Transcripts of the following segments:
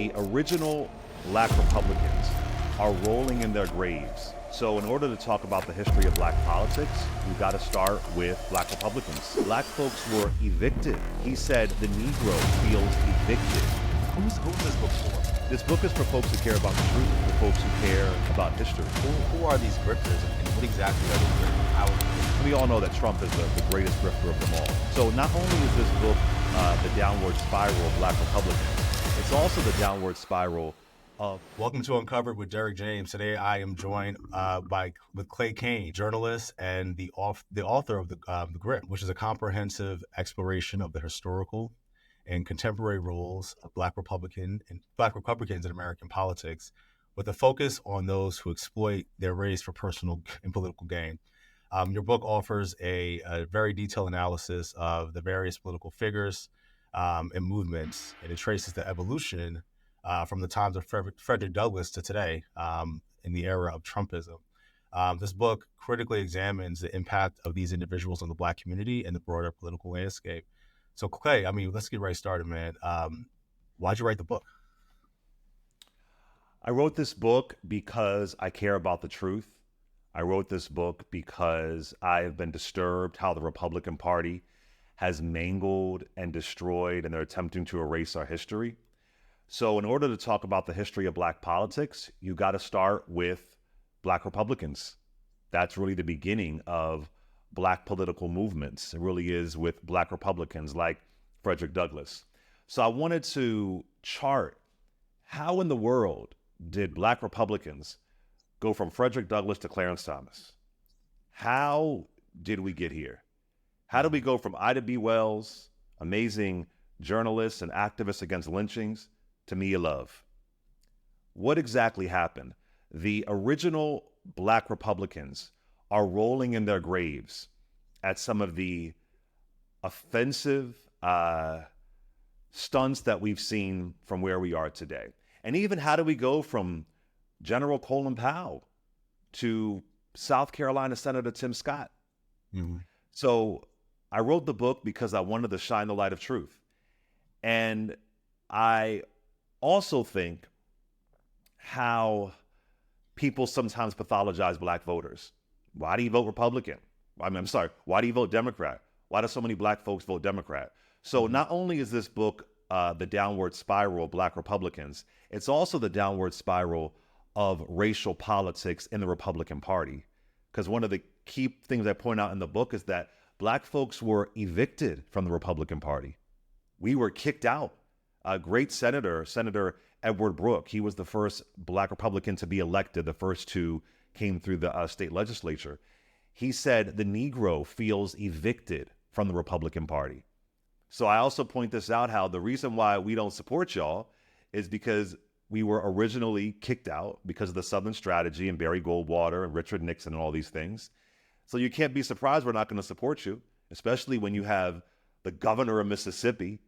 The original Black Republicans are rolling in their graves. So in order to talk about the history of black politics, you got to start with Black Republicans. Black folks were evicted. He said the Negro feels evicted. Who's this book for? This book is for folks who care about the truth, for folks who care about history. Who are these grifters, and what exactly are they grifting? How are they? We all know that Trump is the greatest grifter of them all. So not only is this book the downward spiral of Black Republicans, it's also the downward spiral of... Welcome to Uncovered with Derrick James. Today I am joined with Clay Kane, journalist and the author of the Grift, which is a comprehensive exploration of the historical and contemporary roles of Black Republicans in American politics, with a focus on those who exploit their race for personal and political gain. Your book offers a very detailed analysis of the various political figures and movements, and it traces the evolution from the times of Frederick Douglass to today in the era of Trumpism. This book critically examines the impact of these individuals on the Black community and the broader political landscape. So Clay, let's get right started, man. Why'd you write the book? I wrote this book because I care about the truth. I wrote this book because I have been disturbed how the Republican Party has mangled and destroyed, and they're attempting to erase our history. So in order to talk about the history of Black politics, you got to start with Black Republicans. That's really the beginning of Black political movements. It really is with Black Republicans like Frederick Douglass. So I wanted to chart how in the world did Black Republicans go from Frederick Douglass to Clarence Thomas? How did we get here? How did we go from Ida B. Wells, amazing journalists and activists against lynchings, to Mia Love? What exactly happened? The original Black Republicans are rolling in their graves at some of the offensive stunts that we've seen from where we are today. And even how do we go from General Colin Powell to South Carolina Senator Tim Scott? Mm-hmm. So I wrote the book because I wanted to shine the light of truth. And I also think how people sometimes pathologize Black voters. Why do you vote Republican? Why do you vote Democrat? Why do so many Black folks vote Democrat? So not only is this book the downward spiral of Black Republicans, it's also the downward spiral of racial politics in the Republican Party. Because one of the key things I point out in the book is that Black folks were evicted from the Republican Party. We were kicked out. A great senator, Senator Edward Brooke, he was the first Black Republican to be elected. The first two came through the state legislature. He said the Negro feels evicted from the Republican Party. So I also point this out, how the reason why we don't support y'all is because we were originally kicked out because of the Southern strategy and Barry Goldwater and Richard Nixon and all these things. So you can't be surprised we're not going to support you, especially when you have the governor of Mississippi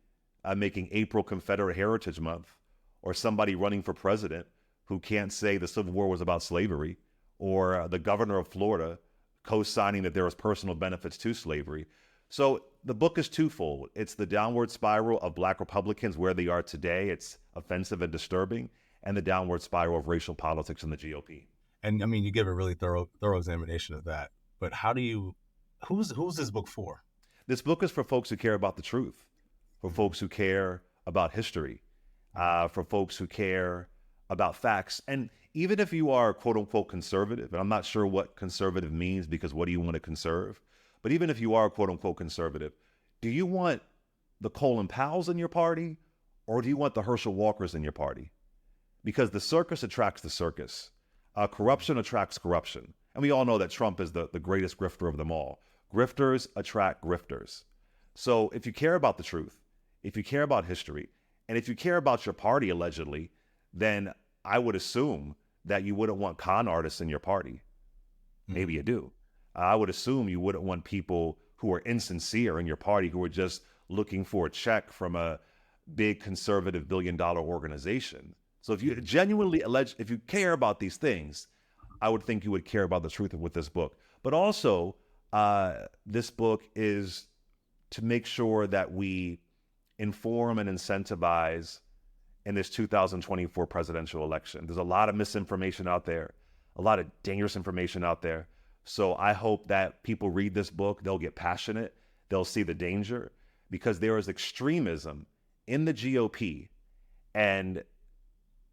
making April Confederate Heritage Month, or somebody running for president who can't say the Civil War was about slavery, or the governor of Florida co-signing that there was personal benefits to slavery. So the book is twofold. It's the downward spiral of Black Republicans where they are today. It's offensive and disturbing, and the downward spiral of racial politics in the GOP. And you give a really thorough examination of that. But who's this book for? This book is for folks who care about the truth, for folks who care about history, for folks who care about facts. And even if you are quote unquote conservative, and I'm not sure what conservative means, because what do you want to conserve? But even if you are quote unquote conservative, do you want the Colin Powells in your party, or do you want the Herschel Walkers in your party? Because the circus attracts the circus. Corruption attracts corruption. And we all know that Trump is the greatest grifter of them all. Grifters attract grifters. So if you care about the truth, if you care about history, and if you care about your party allegedly, then I would assume that you wouldn't want con artists in your party. Maybe you do. I would assume you wouldn't want people who are insincere in your party, who are just looking for a check from a big conservative billion-dollar organization. So if you genuinely if you care about these things, I would think you would care about the truth with this book. But also, this book is to make sure that we inform and incentivize in this 2024 presidential election. There's a lot of misinformation out there, a lot of dangerous information out there. So I hope that people read this book, they'll get passionate, they'll see the danger, because there is extremism in the GOP, and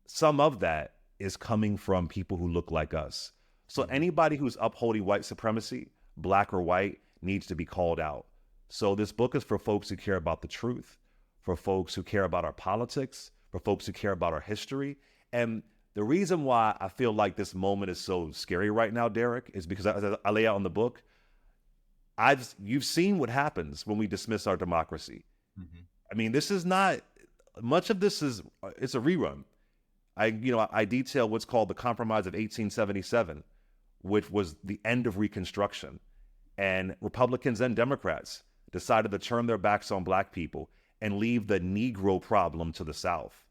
some of that is coming from people who look like us. So anybody who's upholding white supremacy, black or white, needs to be called out. So this book is for folks who care about the truth, for folks who care about our politics, for folks who care about our history. And the reason why I feel like this moment is so scary right now, Derrick, is because as I lay out in the book, you've seen what happens when we dismiss our democracy. Mm-hmm. I mean, this is not, much of this it's a rerun. I detail what's called the Compromise of 1877, which was the end of Reconstruction. And Republicans and Democrats decided to turn their backs on black people and leave the Negro problem to the South.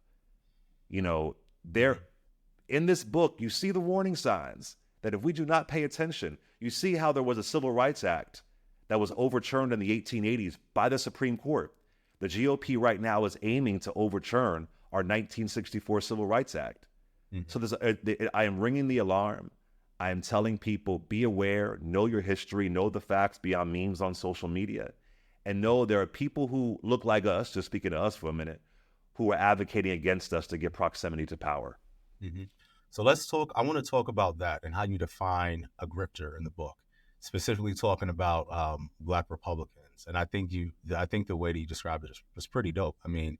In this book, you see the warning signs that if we do not pay attention, you see how there was a Civil Rights Act that was overturned in the 1880s by the Supreme Court. The GOP right now is aiming to overturn our 1964 Civil Rights Act. Mm-hmm. So I am ringing the alarm. I am telling people, be aware, know your history, know the facts beyond memes on social media, and know there are people who look like us, just speaking to us for a minute, who are advocating against us to get proximity to power. Mm-hmm. So I want to talk about that and how you define a grifter in the book, specifically talking about Black Republicans. And I think the way that you described it was pretty dope. I mean,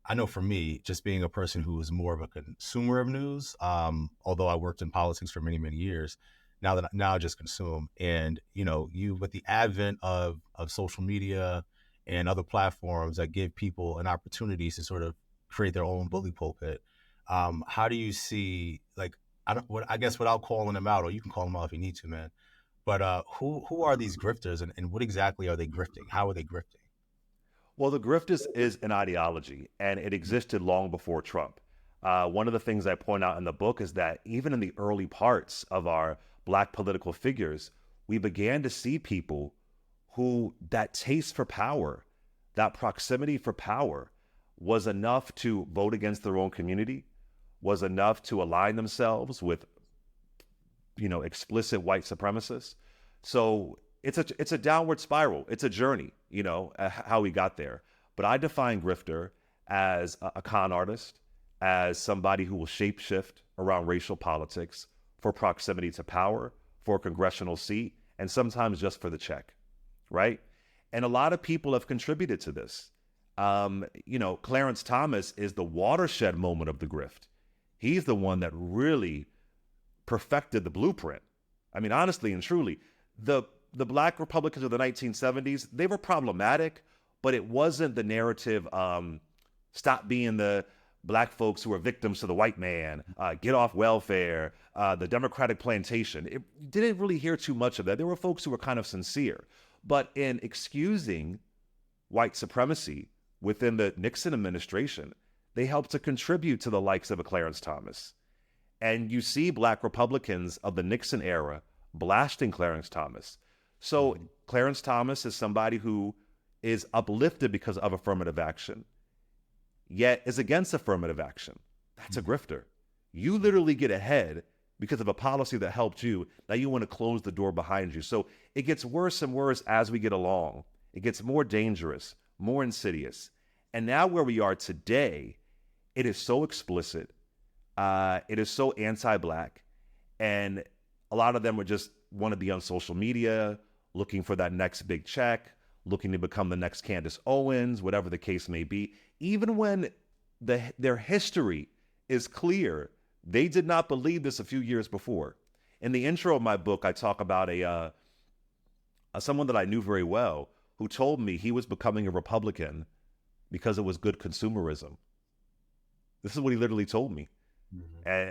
I know for me, just being a person who is more of a consumer of news, although I worked in politics for many, many years, now I just consume. And, you with the advent of social media and other platforms that give people an opportunity to sort of create their own bully pulpit, how do you see, I guess without calling them out, or you can call them out if you need to, man, but who are these grifters, and what exactly are they grifting? How are they grifting? Well, the Grifters is an ideology, and it existed long before Trump. One of the things I point out in the book is that even in the early parts of our Black political figures, we began to see people who that taste for power, that proximity for power, was enough to vote against their own community, was enough to align themselves with, explicit white supremacists. So it's a downward spiral. It's a journey, how we got there. But I define grifter as a con artist, as somebody who will shapeshift around racial politics for proximity to power, for a congressional seat, and sometimes just for the check, right? And a lot of people have contributed to this. Clarence Thomas is the watershed moment of the grift. He's the one that really perfected the blueprint. I mean, honestly and truly, the Black Republicans of the 1970s, they were problematic, but it wasn't the narrative, stop being the Black folks who are victims to the white man, get off welfare, the Democratic plantation. It didn't really hear too much of that. There were folks who were kind of sincere. But in excusing white supremacy within the Nixon administration, they helped to contribute to the likes of a Clarence Thomas. And you see Black Republicans of the Nixon era blasting Clarence Thomas. So Clarence Thomas is somebody who is uplifted because of affirmative action, yet is against affirmative action. That's a grifter. You literally get ahead because of a policy that helped you. Now you want to close the door behind you. So it gets worse and worse as we get along. It gets more dangerous, more insidious. And now where we are today, it is so explicit. It is so anti-Black. And a lot of them would just want to be on social media, looking for that next big check, looking to become the next Candace Owens, whatever the case may be. Even when their history is clear, they did not believe this a few years before. In the intro of my book, I talk about someone that I knew very well who told me he was becoming a Republican because it was good consumerism. This is what he literally told me. Mm-hmm.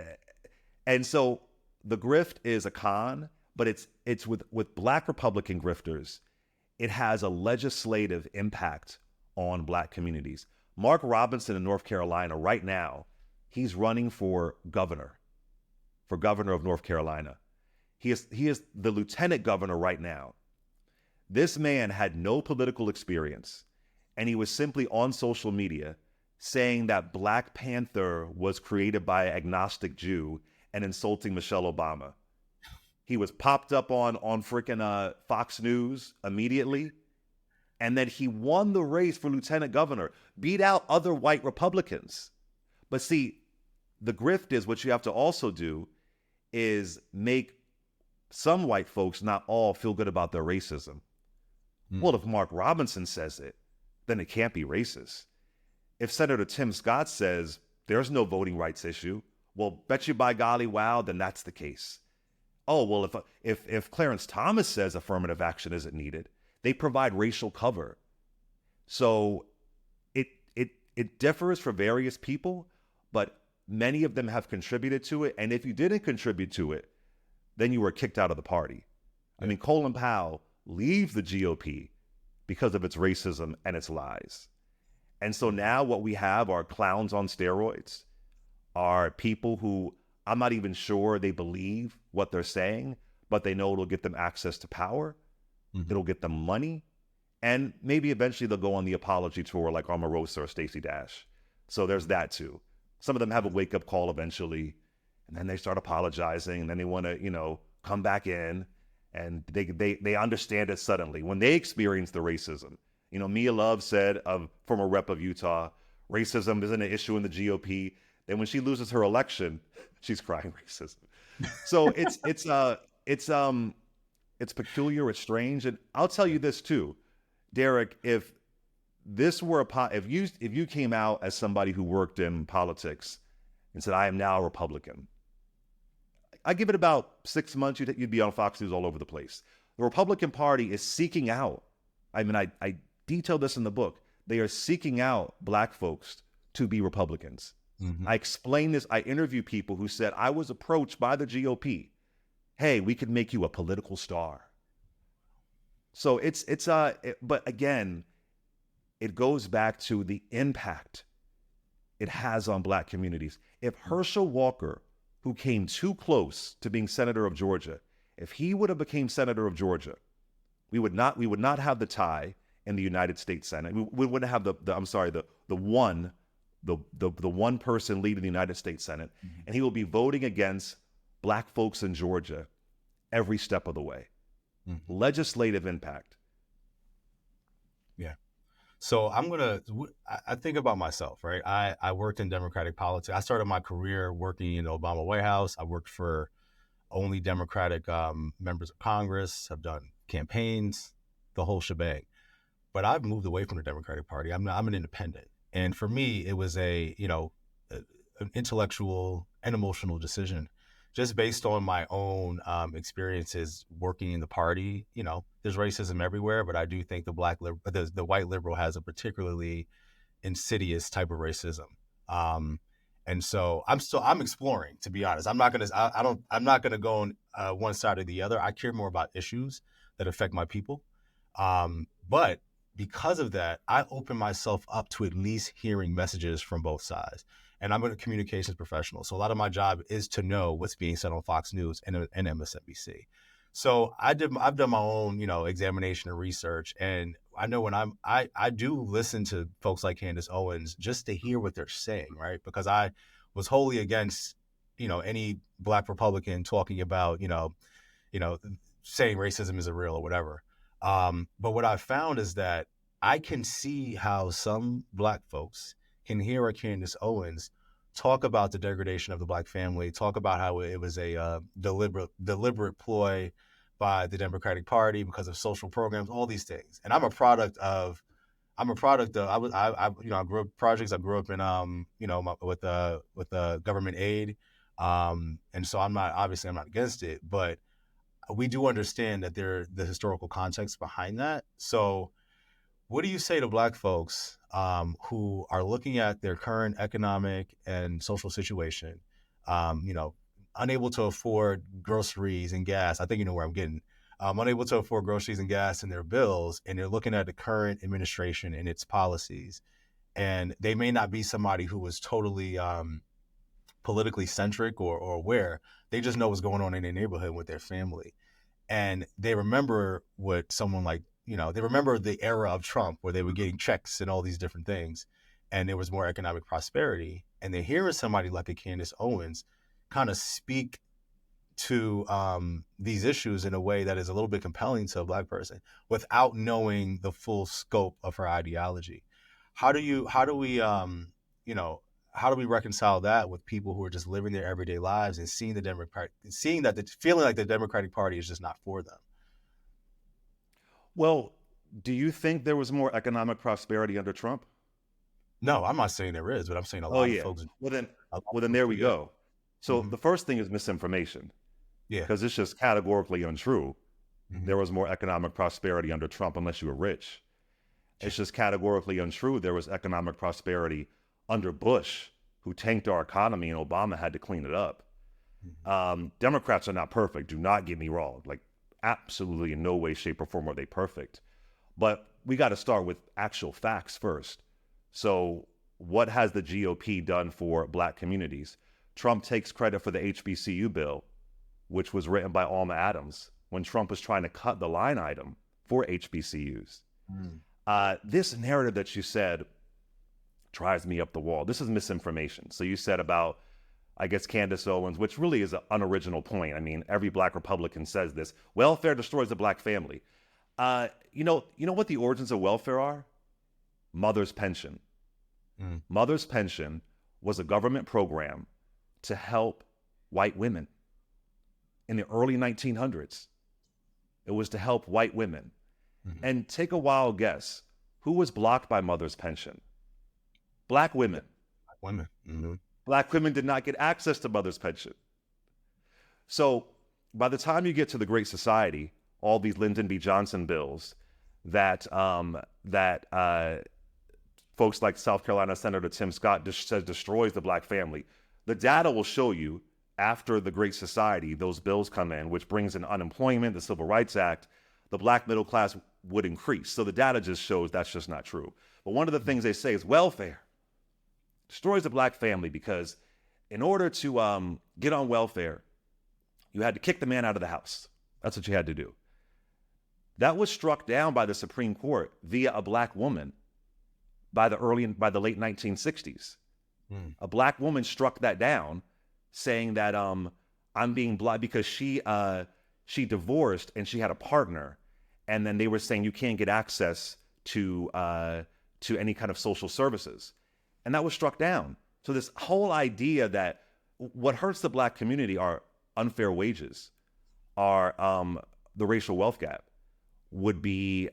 And so the grift is a con, but it's with Black Republican grifters, it has a legislative impact on Black communities. Mark Robinson in North Carolina right now, he's running for governor of North Carolina. He is the lieutenant governor right now. This man had no political experience, and he was simply on social media saying that Black Panther was created by an agnostic Jew and insulting Michelle Obama. He was popped up on freaking Fox News immediately. And then he won the race for lieutenant governor, beat out other white Republicans. But see, the grift is what you have to also do is make some white folks, not all, feel good about their racism. Well, if Mark Robinson says it, then it can't be racist. If Senator Tim Scott says there's no voting rights issue, well, bet you by golly, wow, then that's the case. Oh, well, if Clarence Thomas says affirmative action isn't needed, they provide racial cover. So it differs for various people, but many of them have contributed to it. And if you didn't contribute to it, then you were kicked out of the party. I mean, Colin Powell leaves the GOP because of its racism and its lies. And so now what we have are clowns on steroids, are people who I'm not even sure they believe what they're saying, but they know it'll get them access to power. It'll get them money. And maybe eventually they'll go on the apology tour like Omarosa or Stacey Dash. So there's that too. Some of them have a wake-up call eventually, and then they start apologizing, and then they want to, come back in, and they understand it suddenly. When they experience the racism, Mia Love said, former rep of Utah, racism isn't an issue in the GOP. Then when she loses her election, she's crying racism. So it's peculiar, it's strange. And I'll tell you this too, Derrick, if you came out as somebody who worked in politics and said, I am now a Republican, I give it about 6 months, you'd be on Fox News all over the place. The Republican Party is seeking out, I detailed this in the book, they are seeking out Black folks to be Republicans. I explained this, I interviewed people who said, I was approached by the GOP. Hey, we could make you a political star. So but again, it goes back to the impact it has on Black communities. If Herschel Walker, who came too close to being senator of Georgia, if he would have became senator of Georgia, we would not have the tie in the United States Senate. We wouldn't have the one person leading the United States Senate, and he will be voting against Black folks in Georgia every step of the way. Legislative impact. Yeah. So I think about myself, right? I worked in Democratic politics. I started my career working in the Obama White House. I worked for only Democratic members of Congress. I've done campaigns, the whole shebang. But I've moved away from the Democratic Party. I'm an independent. And for me, it was an intellectual and emotional decision, just based on my own experiences working in the party. There's racism everywhere, but I do think the white liberal has a particularly insidious type of racism. And so I'm exploring, to be honest. I'm not gonna go on one side or the other. I care more about issues that affect my people. But because of that, I open myself up to at least hearing messages from both sides. And I'm a communications professional. So a lot of my job is to know what's being said on Fox News and MSNBC. So I've done my own, examination and research. And I know when I do listen to folks like Candace Owens just to hear what they're saying, right? Because I was wholly against, any Black Republican talking about, saying racism isn't real or whatever. But what I found is that I can see how some Black folks can hear a Candace Owens talk about the degradation of the Black family, talk about how it was a deliberate ploy by the Democratic Party because of social programs, all these things. And I grew up projects. I grew up in with government aid, and so I'm not against it, but we do understand that the historical context behind that. So what do you say to Black folks who are looking at their current economic and social situation, unable to afford groceries and gas? I think you know where I'm getting. Unable to afford groceries and gas in their bills, and they're looking at the current administration and its policies. And they may not be somebody who was totally politically centric or aware. They just know what's going on in their neighborhood with their family. And they remember what someone like, they remember the era of Trump where they were getting checks and all these different things. and there was more economic prosperity. And they're hearing somebody like a Candace Owens kind of speak to these issues in a way that is a little bit compelling to a Black person without knowing the full scope of her ideology. How do we you know, how do we reconcile that with people who are just living their everyday lives and seeing feeling like the Democratic Party is just not for them? Well, do you think there was more economic prosperity under Trump? No, I'm not saying there is, but I'm saying a Oh lot of yeah. folks, Well then, a lot well of then folks there do. we Yeah. go. So Hmm. the first thing is misinformation Yeah. because it's just categorically untrue. Hmm. There was more economic prosperity under Trump unless you were rich. It's just categorically untrue. There was economic prosperity under Bush, who tanked our economy, and Obama had to clean it up. Democrats are not perfect. Do not get me wrong. Like, absolutely in no way, shape, or form are they perfect. But we got to start with actual facts first. So, what has the GOP done for Black communities? Trump takes credit for the HBCU bill, which was written by Alma Adams when Trump was trying to cut the line item for HBCUs. Mm. This narrative that you said drives me up the wall. This is misinformation. So you said about, I guess, Candace Owens, which really is an unoriginal point. I mean, every Black Republican says this. Welfare destroys the Black family. You know what the origins of welfare are? Mother's pension. Mm. Mother's pension was a government program to help white women in the early 1900s. It was to help white women. Mm-hmm. And take a wild guess. Who was blocked by Mother's pension? Black women. Black women. Mm-hmm. Black women did not get access to Mother's pension. So by the time you get to the Great Society, all these Lyndon B. Johnson bills that folks like South Carolina Senator Tim Scott says destroys the Black family, the data will show you after the Great Society, those bills come in, which brings in unemployment, the Civil Rights Act, the Black middle class would increase. So the data just shows that's just not true. But one of the things they say is welfare destroys the Black family because in order to get on welfare, you had to kick the man out of the house. That's what you had to do. That was struck down by the Supreme Court via a Black woman by the late 1960s. Mm. A Black woman struck that down, saying that I'm being blocked because she divorced and she had a partner, and then they were saying you can't get access to any kind of social services, and that was struck down. So this whole idea that what hurts the Black community are unfair wages, are the racial wealth gap, would be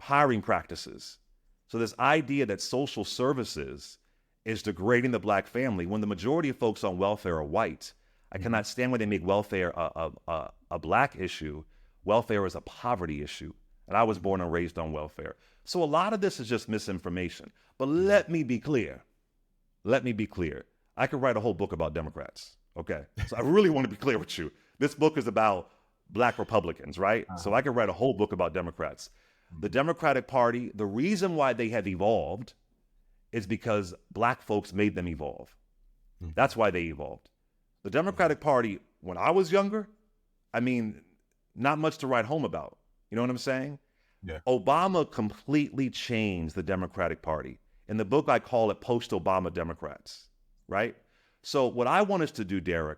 hiring practices. So this idea that social services is degrading the Black family when the majority of folks on welfare are white. I cannot stand when they make welfare a Black issue. Welfare is a poverty issue. And I was born and raised on welfare. So a lot of this is just misinformation. But let me be clear. Let me be clear. I could write a whole book about Democrats. Okay. So I really want to be clear with you. This book is about Black Republicans, right? So I could write a whole book about Democrats. The Democratic Party, the reason why they have evolved is because Black folks made them evolve. That's why they evolved. The Democratic Party, when I was younger, I mean, not much to write home about. You know what I'm saying? Yeah. Obama completely changed the Democratic Party. In the book, I call it post-Obama Democrats, right? So what I want us to do, Derrick,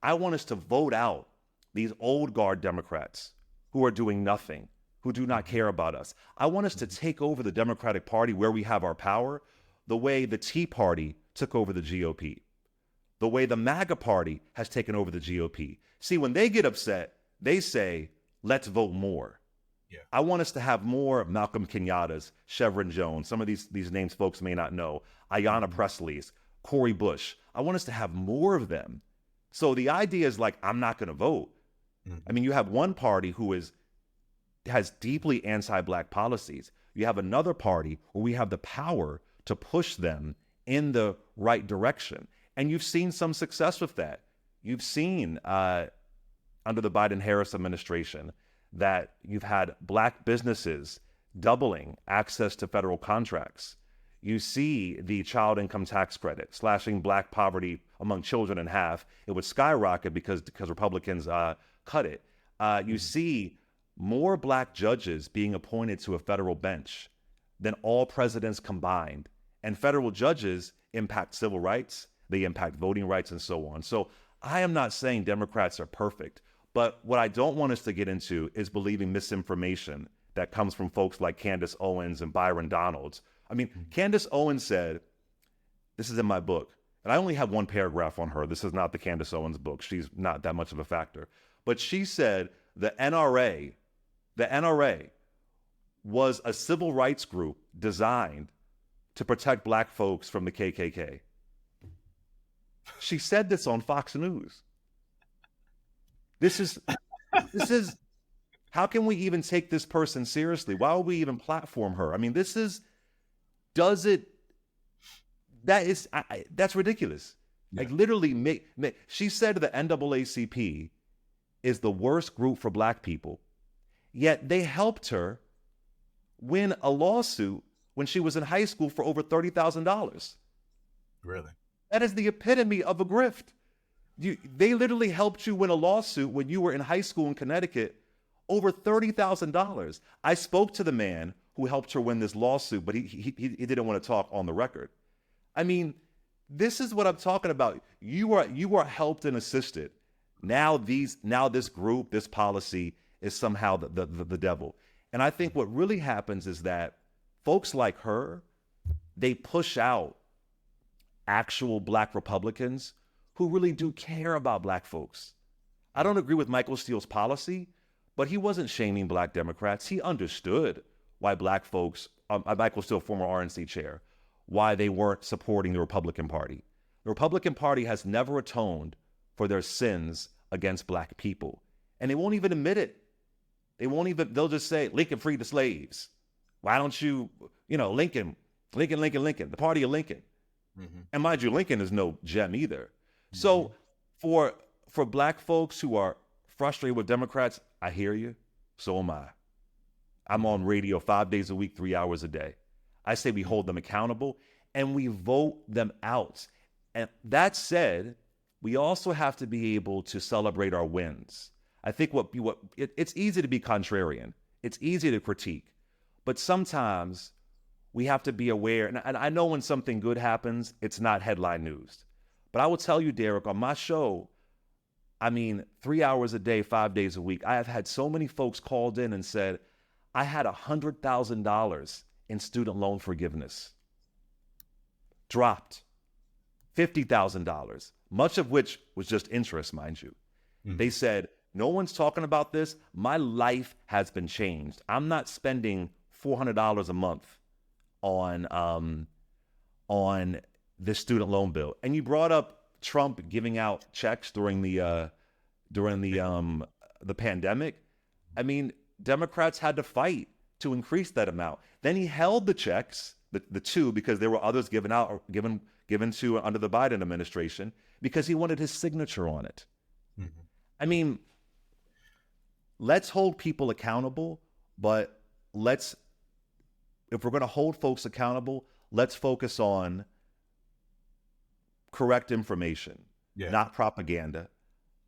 I want us to vote out these old guard Democrats who are doing nothing, who do not care about us. I want us to take over the Democratic Party where we have our power, the way the Tea Party took over the GOP, the way the MAGA Party has taken over the GOP. See, when they get upset, they say, let's vote more. Yeah. I want us to have more Malcolm Kenyattas, Chevron Jones, some of these names folks may not know, Ayanna Presley's, Cori Bush. I want us to have more of them. So the idea is like, I'm not going to vote. I mean, you have one party who has deeply anti-Black policies. You have another party where we have the power to push them in the right direction. And you've seen some success with that. You've seen under the Biden-Harris administration that you've had Black businesses doubling access to federal contracts. You see the child income tax credit, slashing Black poverty among children in half. It would skyrocket because Republicans cut it. You see more Black judges being appointed to a federal bench. than all presidents combined. And federal judges impact civil rights, they impact voting rights, and so on. So I am not saying Democrats are perfect, but what I don't want us to get into is believing misinformation that comes from folks like Candace Owens and Byron Donalds. I mean, Candace Owens said, this is in my book, and I only have one paragraph on her. This is not the Candace Owens book. She's not that much of a factor. But she said the NRA was a civil rights group designed to protect black folks from the KKK. She said this on Fox News. This is how can we even take this person seriously? Why would we even platform her? I mean, that's ridiculous. Yeah. Like literally, she said the NAACP is the worst group for black people, yet they helped her win a lawsuit when she was in high school for over $30,000. Really? That is the epitome of a grift. They literally helped you win a lawsuit when you were in high school in Connecticut, over $30,000. I spoke to the man who helped her win this lawsuit, but he didn't want to talk on the record. I mean, this is what I'm talking about. You are helped and assisted. Now this group, this policy is somehow the devil. And I think what really happens is that folks like her, they push out actual black Republicans who really do care about black folks. I don't agree with Michael Steele's policy, but he wasn't shaming black Democrats. He understood why black folks, Michael Steele, former RNC chair, why they weren't supporting the Republican Party. The Republican Party has never atoned for their sins against black people. And they won't even admit it. They'll just say, Lincoln freed the slaves. Why don't you, Lincoln, the party of Lincoln. Mm-hmm. And mind you, Lincoln is no gem either. Mm-hmm. So for black folks who are frustrated with Democrats, I hear you. So am I. I'm on radio 5 days a week, 3 hours a day. I say we hold them accountable and we vote them out. And that said, we also have to be able to celebrate our wins. I think it's easy to be contrarian. It's easy to critique. But sometimes we have to be aware. And I know when something good happens, it's not headline news. But I will tell you, Derrick, on my show, 3 hours a day, 5 days a week, I have had so many folks called in and said, I had $100,000 in student loan forgiveness. Dropped. $50,000, much of which was just interest, mind you. Mm-hmm. They said, no one's talking about this. My life has been changed. I'm not spending $400 a month on this student loan bill. And you brought up Trump giving out checks during the pandemic. I mean, Democrats had to fight to increase that amount. Then he held the checks, the two, because there were others given to under the Biden administration, because he wanted his signature on it. Mm-hmm. I mean, let's hold people accountable, but if we're going to hold folks accountable, let's focus on correct information, not propaganda.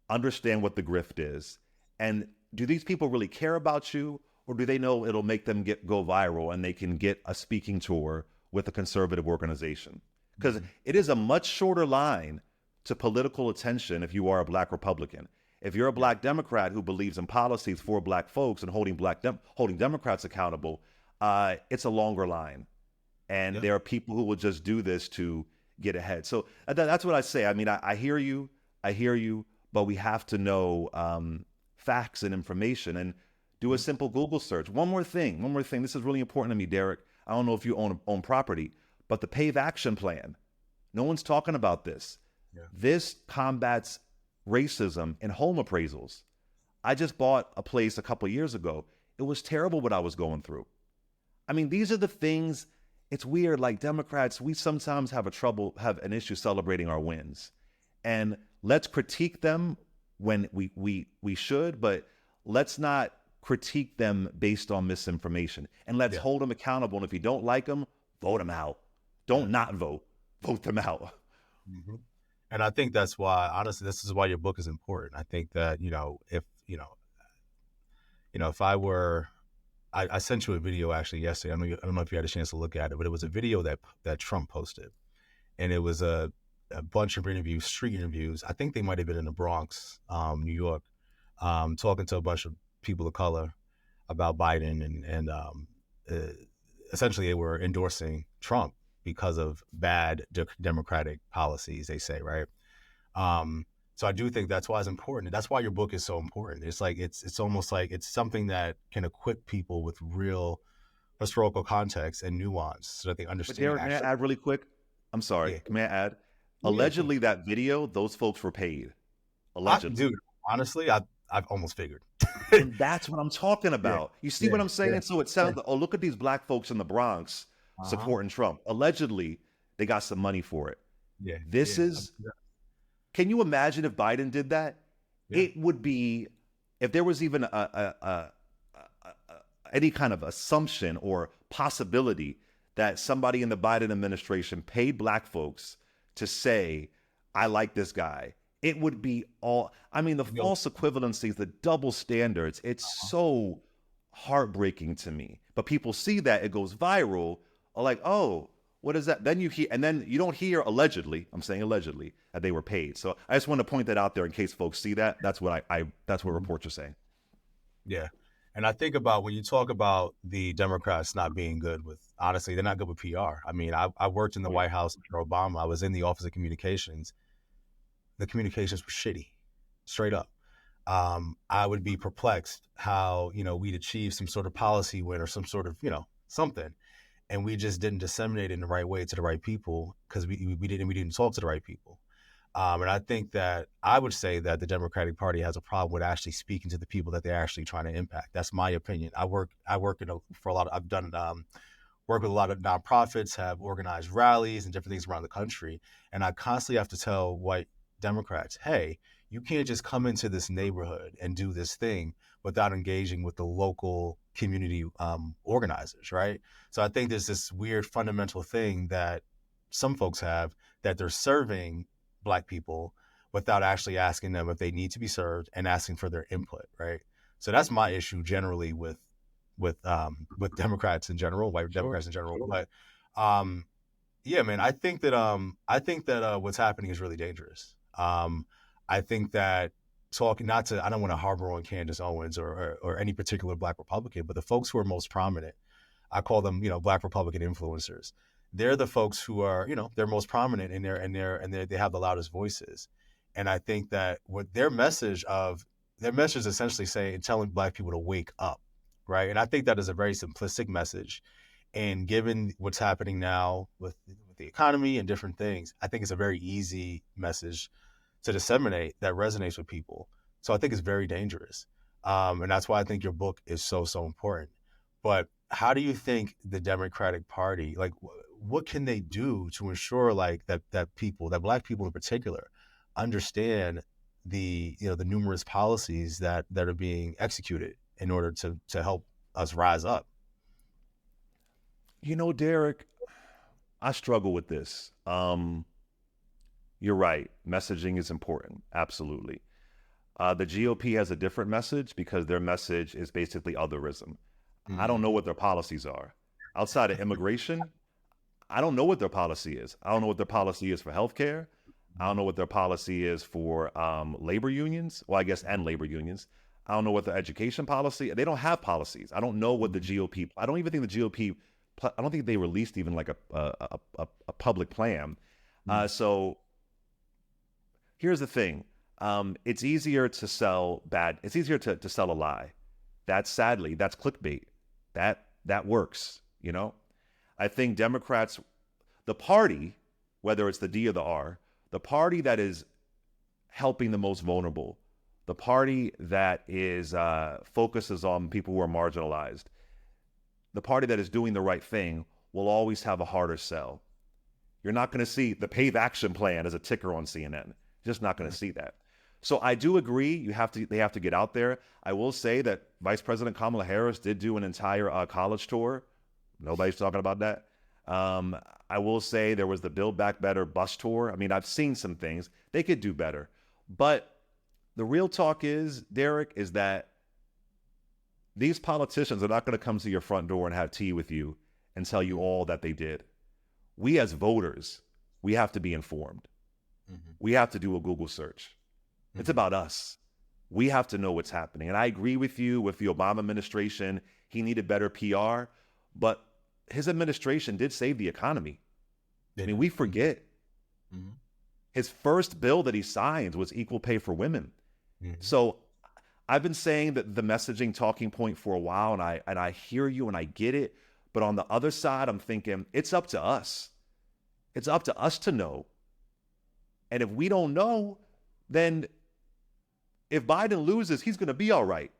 Understand what the grift is. And do these people really care about you, or do they know it'll make them go viral and they can get a speaking tour with a conservative organization? Because it is a much shorter line to political attention if you are a black Republican. If you're a black Democrat who believes in policies for black folks and holding Democrats accountable, it's a longer line. And there are people who will just do this to get ahead. So that's what I say. I mean, I hear you, but we have to know facts and information and do a simple Google search. One more thing. This is really important to me, Derrick. I don't know if you own property, but the PAVE action plan, no one's talking about this. Yeah. This combats racism in home appraisals. I just bought a place a couple years ago. It was terrible what I was going through. I mean, these are the things. It's weird, like Democrats, we sometimes have an issue celebrating our wins. And let's critique them when we should, but let's not critique them based on misinformation. And let's hold them accountable. And if you don't like them, vote them out. Don't not vote. Vote them out. Mm-hmm. And I think that's why, honestly, this is why your book is important. I think that, if I were I sent you a video actually yesterday. I don't know if you had a chance to look at it, but it was a video that Trump posted, and it was a bunch of interviews, street interviews. I think they might have been in the Bronx, New York, talking to a bunch of people of color about Biden, and uh, essentially they were endorsing Trump because of bad democratic policies. They say, right? Um, so I do think that's why it's important. That's why your book is so important. It's like it's almost like it's something that can equip people with real historical context and nuance so that they But understand Derek, may actually. I add really quick? I'm sorry. Yeah, May I add? yeah, of course. Allegedly, that video, those folks were paid. Allegedly. Dude, honestly, I've almost figured. And that's what I'm talking Yeah, about. You see yeah, what I'm yeah, saying? So it yeah. sounds, oh, look at these black folks in the Bronx Uh-huh. supporting Trump. Allegedly, they got some money for it. Yeah, This yeah, is, can you imagine if Biden did that? yeah. It would be, if there was even any kind of assumption or possibility that somebody in the Biden administration paid black folks to say, I like this guy, it would be all, I mean, the Yo, false equivalencies, the double standards, it's uh-huh. so heartbreaking to me. But people see that, it goes viral, are like, oh, what is that? Then you hear, and then you don't hear allegedly, I'm saying allegedly, that they were paid. So I just want to point that out there in case folks see that. That's what that's what Mhm. reports are saying. Yeah. And I think about when you talk about the Democrats not being good with, honestly, they're not good with PR. I mean, I worked in the Oh, yeah. White House under Obama. I was in the Office of Communications. The communications were shitty, straight up. I would be perplexed how, we'd achieve some sort of policy win or some sort of, something. And we just didn't disseminate it in the right way to the right people because we didn't talk to the right people. And I think that I would say that the Democratic Party has a problem with actually speaking to the people that they're actually trying to impact. That's my opinion. I work for a lot of I've done work with a lot of nonprofits, have organized rallies and different things around the country, and I constantly have to tell white Democrats, hey, you can't just come into this neighborhood and do this thing without engaging with the local community organizers, right? So I think there's this weird fundamental thing that some folks have that they're serving black people without actually asking them if they need to be served and asking for their input, right? So that's my issue generally with Democrats in general, white Sure. Democrats in general. But um, yeah, man, I think that what's happening is really dangerous. I think that talking not to I don't want to harbor on Candace Owens or any particular black Republican, but the folks who are most prominent, I call them, black Republican influencers. They're the folks who are, they're most prominent they have the loudest voices. And I think that what their message is essentially saying telling black people to wake up, right? And I think that is a very simplistic message. And given what's happening now with the economy and different things, I think it's a very easy message to disseminate that resonates with people. So I think it's very dangerous. And that's why I think your book is so, so important. But how do you think the Democratic Party, like, what can they do to ensure, like, that black people in particular understand the numerous policies that are being executed in order to help us rise up? You know, Derek, I struggle with this. You're right. Messaging is important. Absolutely. The GOP has a different message because their message is basically otherism. I don't know Mm-hmm. what their policies are. Outside of immigration, I don't know what their policy is. I don't know what their policy is for healthcare. I don't know what their policy is for labor unions. Well, I guess and labor unions. I don't know what their education policy. They don't have policies. I don't know what the GOP. I don't even think the GOP. I don't think they released even like a public plan. So here's the thing. It's easier to sell bad. It's easier to sell a lie. That's clickbait. That works. You know. I think Democrats, the party, whether it's the D or the R, the party that is helping the most vulnerable, the party that is focuses on people who are marginalized, the party that is doing the right thing will always have a harder sell. You're not going to see the PAVE action plan as a ticker on CNN. You're just not going to see that. So I do agree. They have to get out there. I will say that Vice President Kamala Harris did do an entire college tour. Nobody's talking about that. Um, I will say there was the Build Back Better bus tour. I mean, I've seen some things. They could do better. But the real talk is, Derek, is that these politicians are not going to come to your front door and have tea with you and tell you all that they did. We as voters, we have to be informed. Mm-hmm. We have to do a Google search. Mm-hmm. It's about us. We have to know what's happening. And I agree with you with the Obama administration. He needed better PR, but his administration did save the economy. I mean, we forget. Mm-hmm. His first bill that he signed was equal pay for women. Mm-hmm. So I've been saying that the messaging talking point for a while, and I hear you and I get it. But on the other side, I'm thinking it's up to us. It's up to us to know. And if we don't know, then if Biden loses, he's going to be all right.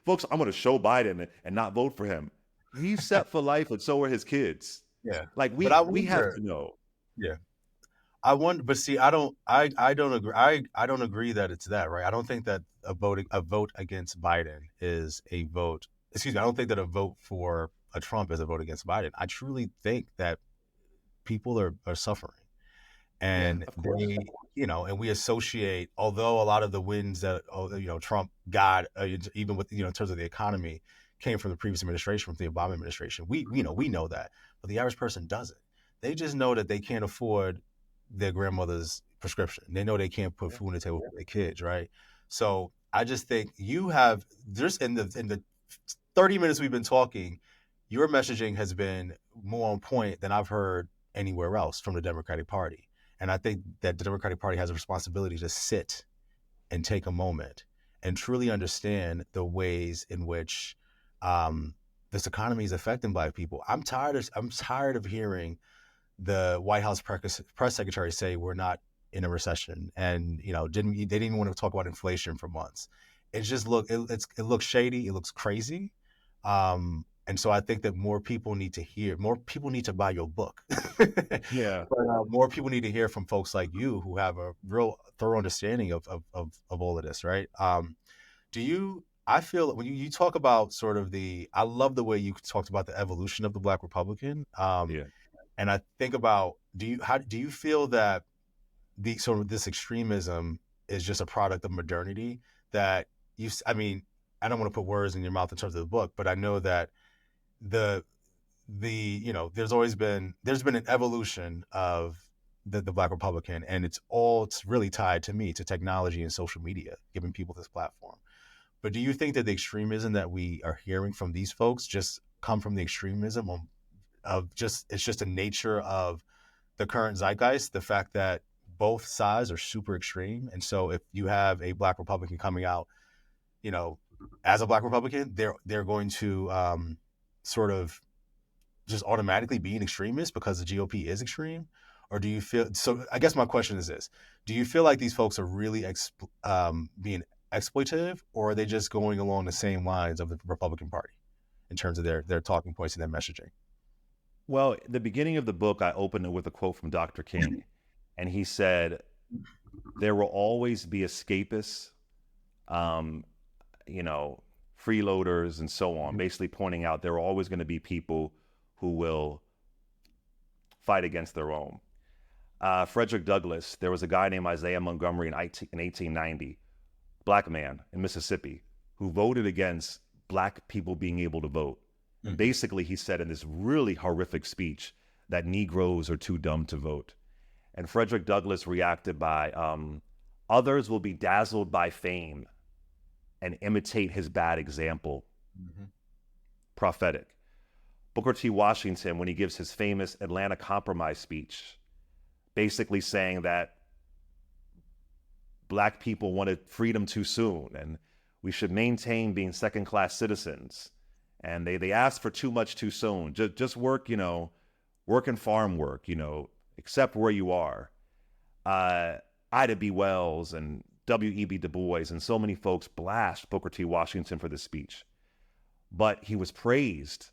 Folks, I'm going to show Biden and not vote for him. He's set for life, and so are his kids. Yeah. Like we have to know. Yeah. I wonder, but see, I don't agree. I don't agree that it's that, right? I don't think that a vote against Biden is a vote. Excuse me. I don't think that a vote for a Trump is a vote against Biden. I truly think that people are suffering, and they, and we associate. Although a lot of the wins that Trump got, even with in terms of the economy, came from the previous administration, from the Obama administration. We know that, but the average person doesn't. They just know that they can't afford their grandmother's prescription. They know they can't put food on the table for their kids, right? So I just think you have just in the 30 minutes we've been talking, your messaging has been more on point than I've heard anywhere else from the Democratic Party. And I think that the Democratic Party has a responsibility to sit and take a moment and truly understand the ways in which this economy is affecting Black people. I'm tired of hearing the White House press secretary say we're not in a recession, and they didn't even want to talk about inflation for months. It's just it looks shady, it looks crazy, and so I think that more people need to buy your book. Yeah. But more people need to hear from folks like you who have a real thorough understanding of all of this, right? I feel that when you talk about sort of I love the way you talked about the evolution of the Black Republican. And I think about, do you feel that this extremism is just a product of modernity that I don't want to put words in your mouth in terms of the book, but I know that there's been an evolution of the Black Republican, and it's really tied to technology and social media, giving people this platform. But do you think that the extremism that we are hearing from these folks just come from the extremism it's just a nature of the current zeitgeist, the fact that both sides are super extreme? And so if you have a Black Republican coming out, as a Black Republican, they're going to sort of just automatically be an extremist because the GOP is extreme? Or do you feel, so I guess my question is this, do you feel like these folks are really being exploitative, or are they just going along the same lines of the Republican Party in terms of their talking points and their messaging? Well, the beginning of the book, I opened it with a quote from Dr. King, and he said, there will always be escapists, freeloaders and so on, basically pointing out there are always going to be people who will fight against their own. Frederick Douglass, there was a guy named Isaiah Montgomery in 1890, Black man in Mississippi, who voted against Black people being able to vote. Mm-hmm. Basically, he said in this really horrific speech that Negroes are too dumb to vote. And Frederick Douglass reacted by, others will be dazzled by fame and imitate his bad example. Mm-hmm. Prophetic. Booker T. Washington, when he gives his famous Atlanta Compromise speech, basically saying that Black people wanted freedom too soon and we should maintain being second-class citizens. And they asked for too much too soon. Just work, work and farm work, accept where you are. Ida B. Wells and W.E.B. Du Bois and so many folks blast Booker T. Washington for this speech. But he was praised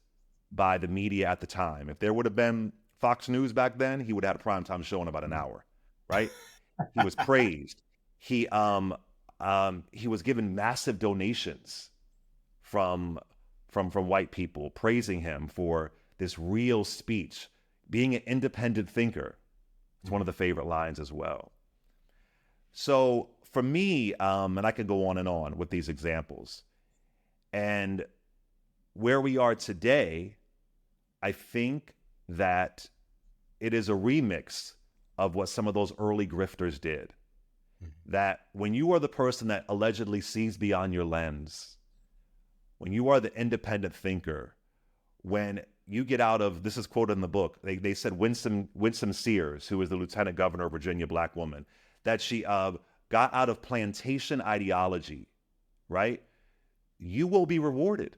by the media at the time. If there would have been Fox News back then, he would have had a primetime show in about an hour, right? He was praised. He was given massive donations from white people praising him for this real speech, being an independent thinker. It's one of the favorite lines as well. So for me, and I could go on and on with these examples, And where we are today, I think that it is a remix of what some of those early grifters did. That when you are the person that allegedly sees beyond your lens, when you are the independent thinker, when you get out of, this is quoted in the book, they said Winsome Sears, who was the lieutenant governor of Virginia, black woman, that she got out of plantation ideology, right? You will be rewarded.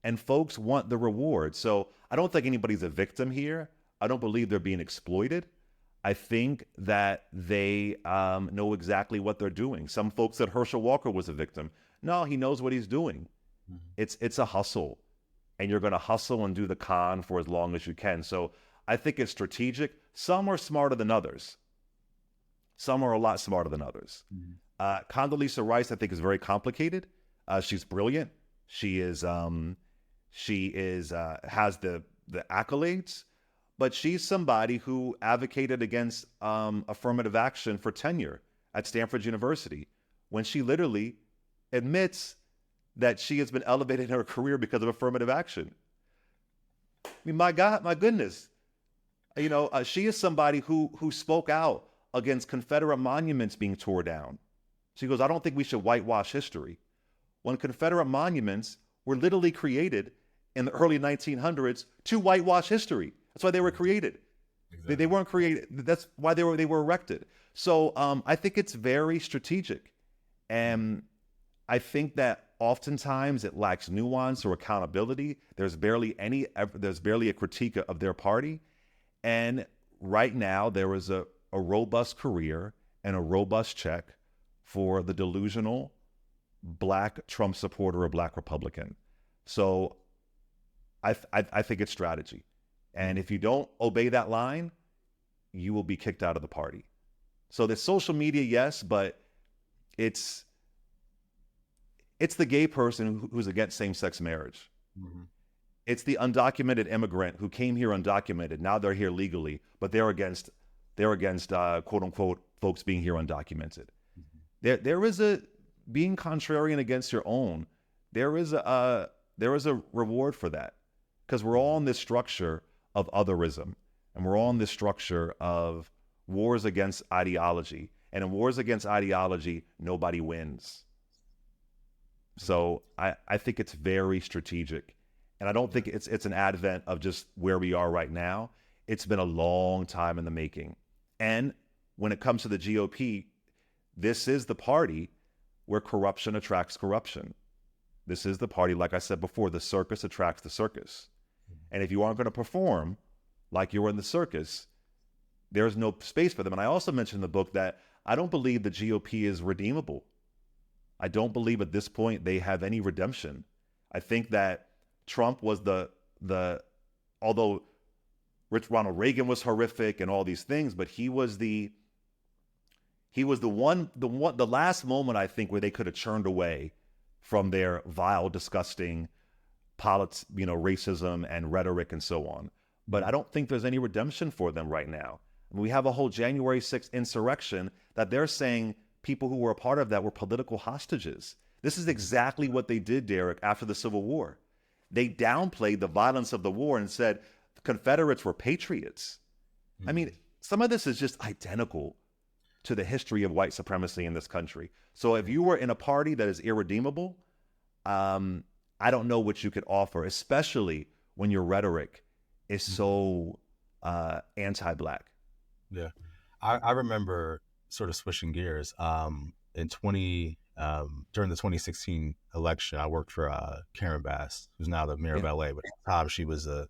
And folks want the reward. So I don't think anybody's a victim here. I don't believe they're being exploited. I think that they know exactly what they're doing. Some folks said Herschel Walker was a victim. No, he knows what he's doing. It's a hustle. And you're going to hustle and do the con for as long as you can. So I think it's strategic. Some are smarter than others. Some are a lot smarter than others. Condoleezza Rice, I think, is very complicated. She's brilliant. She is has the accolades, but she's somebody who advocated against affirmative action for tenure at Stanford University, when she literally admits that she has been elevated in her career because of affirmative action. I mean, my God, my goodness. You know, she is somebody who spoke out against Confederate monuments being torn down. She goes, I don't think we should whitewash history. When Confederate monuments were literally created in the early 1900s to whitewash history. That's why they were created. Exactly. They weren't created. That's why they were erected. So I think it's very strategic. And I think that oftentimes it lacks nuance or accountability. There's barely a critique of their party. And right now there is a robust career and a robust check for the delusional Black Trump supporter or Black Republican. So I think it's strategy. And if you don't obey that line, you will be kicked out of the party. So the social media, yes, but it's the gay person who's against same-sex marriage. Mm-hmm. It's the undocumented immigrant who came here undocumented. Now they're here legally, but they're against quote unquote folks being here undocumented. Mm-hmm. There is a being contrarian against your own. There is a reward for that, because we're all in this structure of otherism, and we're all in this structure of wars against ideology. And in wars against ideology, nobody wins. So I think it's very strategic. And I don't think it's an advent of just where we are right now. It's been a long time in the making. And when it comes to the GOP, this is the party where corruption attracts corruption. This is the party, like I said before, the circus attracts the circus. And if you aren't going to perform like you were in the circus, there's no space for them. And I also mentioned in the book that I don't believe the GOP is redeemable. I don't believe at this point they have any redemption. I think that Trump was although Ronald Reagan was horrific and all these things, but he was the last moment, I think, where they could have churned away from their vile, disgusting racism and rhetoric and so on. But I don't think there's any redemption for them right now. I mean, we have a whole January 6th insurrection that they're saying people who were a part of that were political hostages. This is exactly what they did, Derrick, after the Civil War. They downplayed the violence of the war and said the Confederates were patriots. Mm-hmm. I mean, some of this is just identical to the history of white supremacy in this country. So if you were in a party that is irredeemable, I don't know what you could offer, especially when your rhetoric is so anti-Black. Yeah. I remember sort of switching gears. During the 2016 election, I worked for Karen Bass, who's now the mayor of LA, but at the time she was a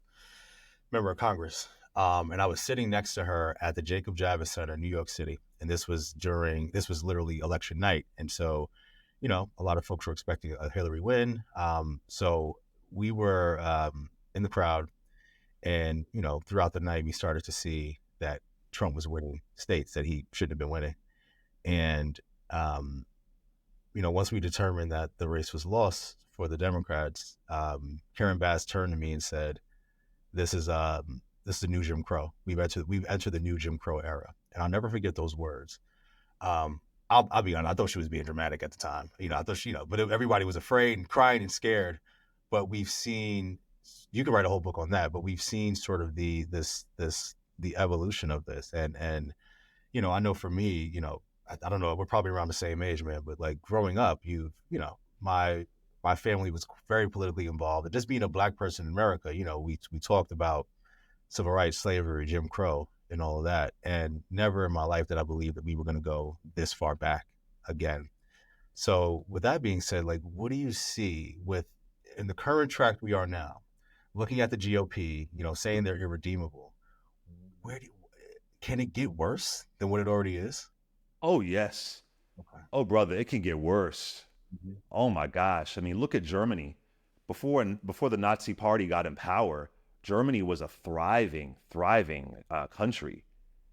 member of Congress. And I was sitting next to her at the Jacob Javits Center in New York City. And this was literally election night. And so, a lot of folks were expecting a Hillary win. So we were in the crowd, and, throughout the night, we started to see that Trump was winning states that he shouldn't have been winning. And, once we determined that the race was lost for the Democrats, Karen Bass turned to me and said, this is the new Jim Crow. We've entered the new Jim Crow era. And I'll never forget those words. I'll be honest. I thought she was being dramatic at the time. I thought but everybody was afraid and crying and scared. But we've seen, you could write a whole book on that, but we've seen sort of the evolution of this. And I know for me, I don't know, we're probably around the same age, man, but like growing up, my family was very politically involved. And just being a Black person in America, we talked about civil rights, slavery, Jim Crow, and all of that. And never in my life did I believe that we were going to go this far back again. So with that being said, like, what do you see with in the current track we are now, looking at the GOP, saying they're irredeemable? Where do, can it get worse than what it already is? Oh, yes. Okay. Oh, brother, it can get worse. Mhm. Oh my gosh. I mean, look at Germany. Before the Nazi party got in power, Germany was a thriving country.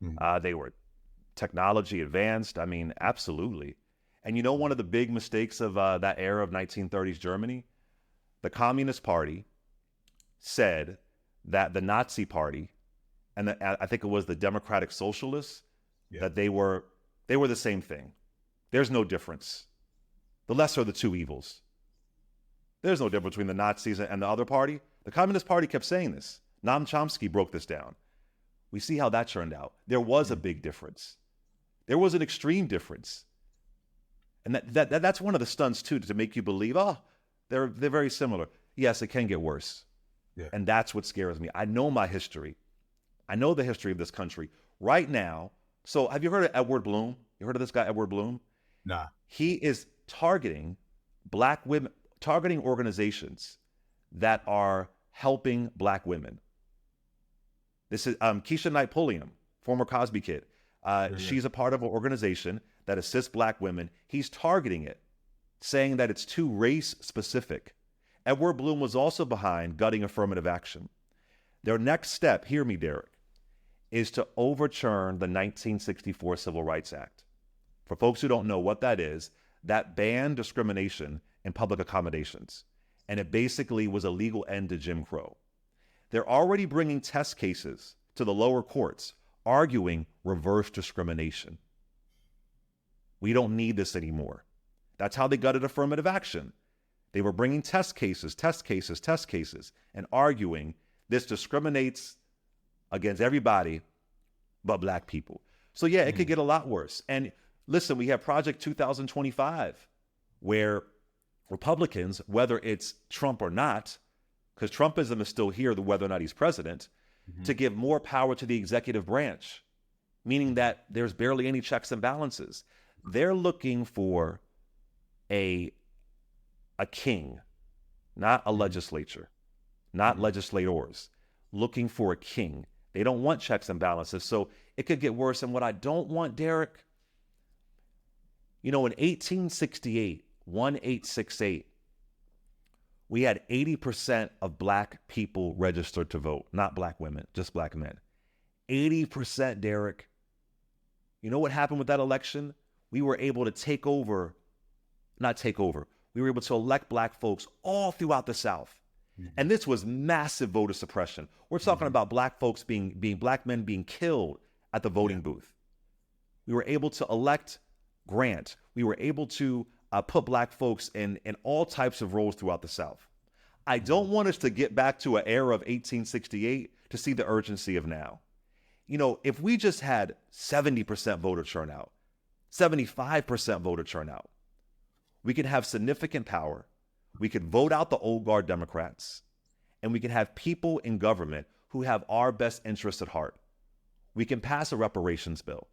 Mhm. They were technology advanced. I mean, absolutely. And one of the big mistakes of that era of 1930s Germany, the Communist Party said that the Nazi Party and I think it was the Democratic Socialists, Yeah. that they were the same thing. There's no difference. The lesser of the two evils. There's no difference between the Nazis and the other party. The Communist Party kept saying this. Noam Chomsky broke this down. We see how that turned out. There was a big difference. There was an extreme difference. And that's one of the stunts, too, to make you believe, oh, they're very similar. Yes, it can get worse. Yeah. And that's what scares me. I know my history. I know the history of this country. Right now, so have you heard of Edward Bloom? You heard of this guy, Edward Bloom? Nah. He is targeting Black women, targeting organizations that are helping Black women. This is Keisha Knight Pulliam, former Cosby kid. Yeah. She's a part of an organization that assists Black women. He's targeting it, saying that it's too race specific. Edward Bloom was also behind gutting affirmative action. Their next step, hear me, Derrick, is to overturn the 1964 Civil Rights Act. For folks who don't know what that is, that banned discrimination in public accommodations. And it basically was a legal end to Jim Crow. They're already bringing test cases to the lower courts, arguing reverse discrimination. We don't need this anymore. That's how they gutted affirmative action. They were bringing test cases, and arguing this discriminates against everybody but Black people. So yeah, it could get a lot worse. And listen, we have Project 2025, where Republicans, whether it's Trump or not, because Trumpism is still here, whether or not he's president, to give more power to the executive branch, meaning that there's barely any checks and balances. They're looking for a king, not a legislature, not legislators, looking for a king. They don't want checks and balances. So it could get worse. And what I don't want, Derrick, in 1868, 1868, we had 80% of Black people registered to vote, not Black women, just Black men. 80%, Derrick. You know what happened with that election? We were able to we were able to elect Black folks all throughout the South. And this was massive voter suppression. We're talking about Black folks Black men being killed at the voting booth. We were able to elect Grant. We were able to put Black folks in all types of roles throughout the South. I don't want us to get back to an era of 1868 to see the urgency of now. If we just had 70% voter turnout, 75% voter turnout, we could have significant power. We could vote out the old guard Democrats, and we can have people in government who have our best interests at heart. We can pass a reparations bill.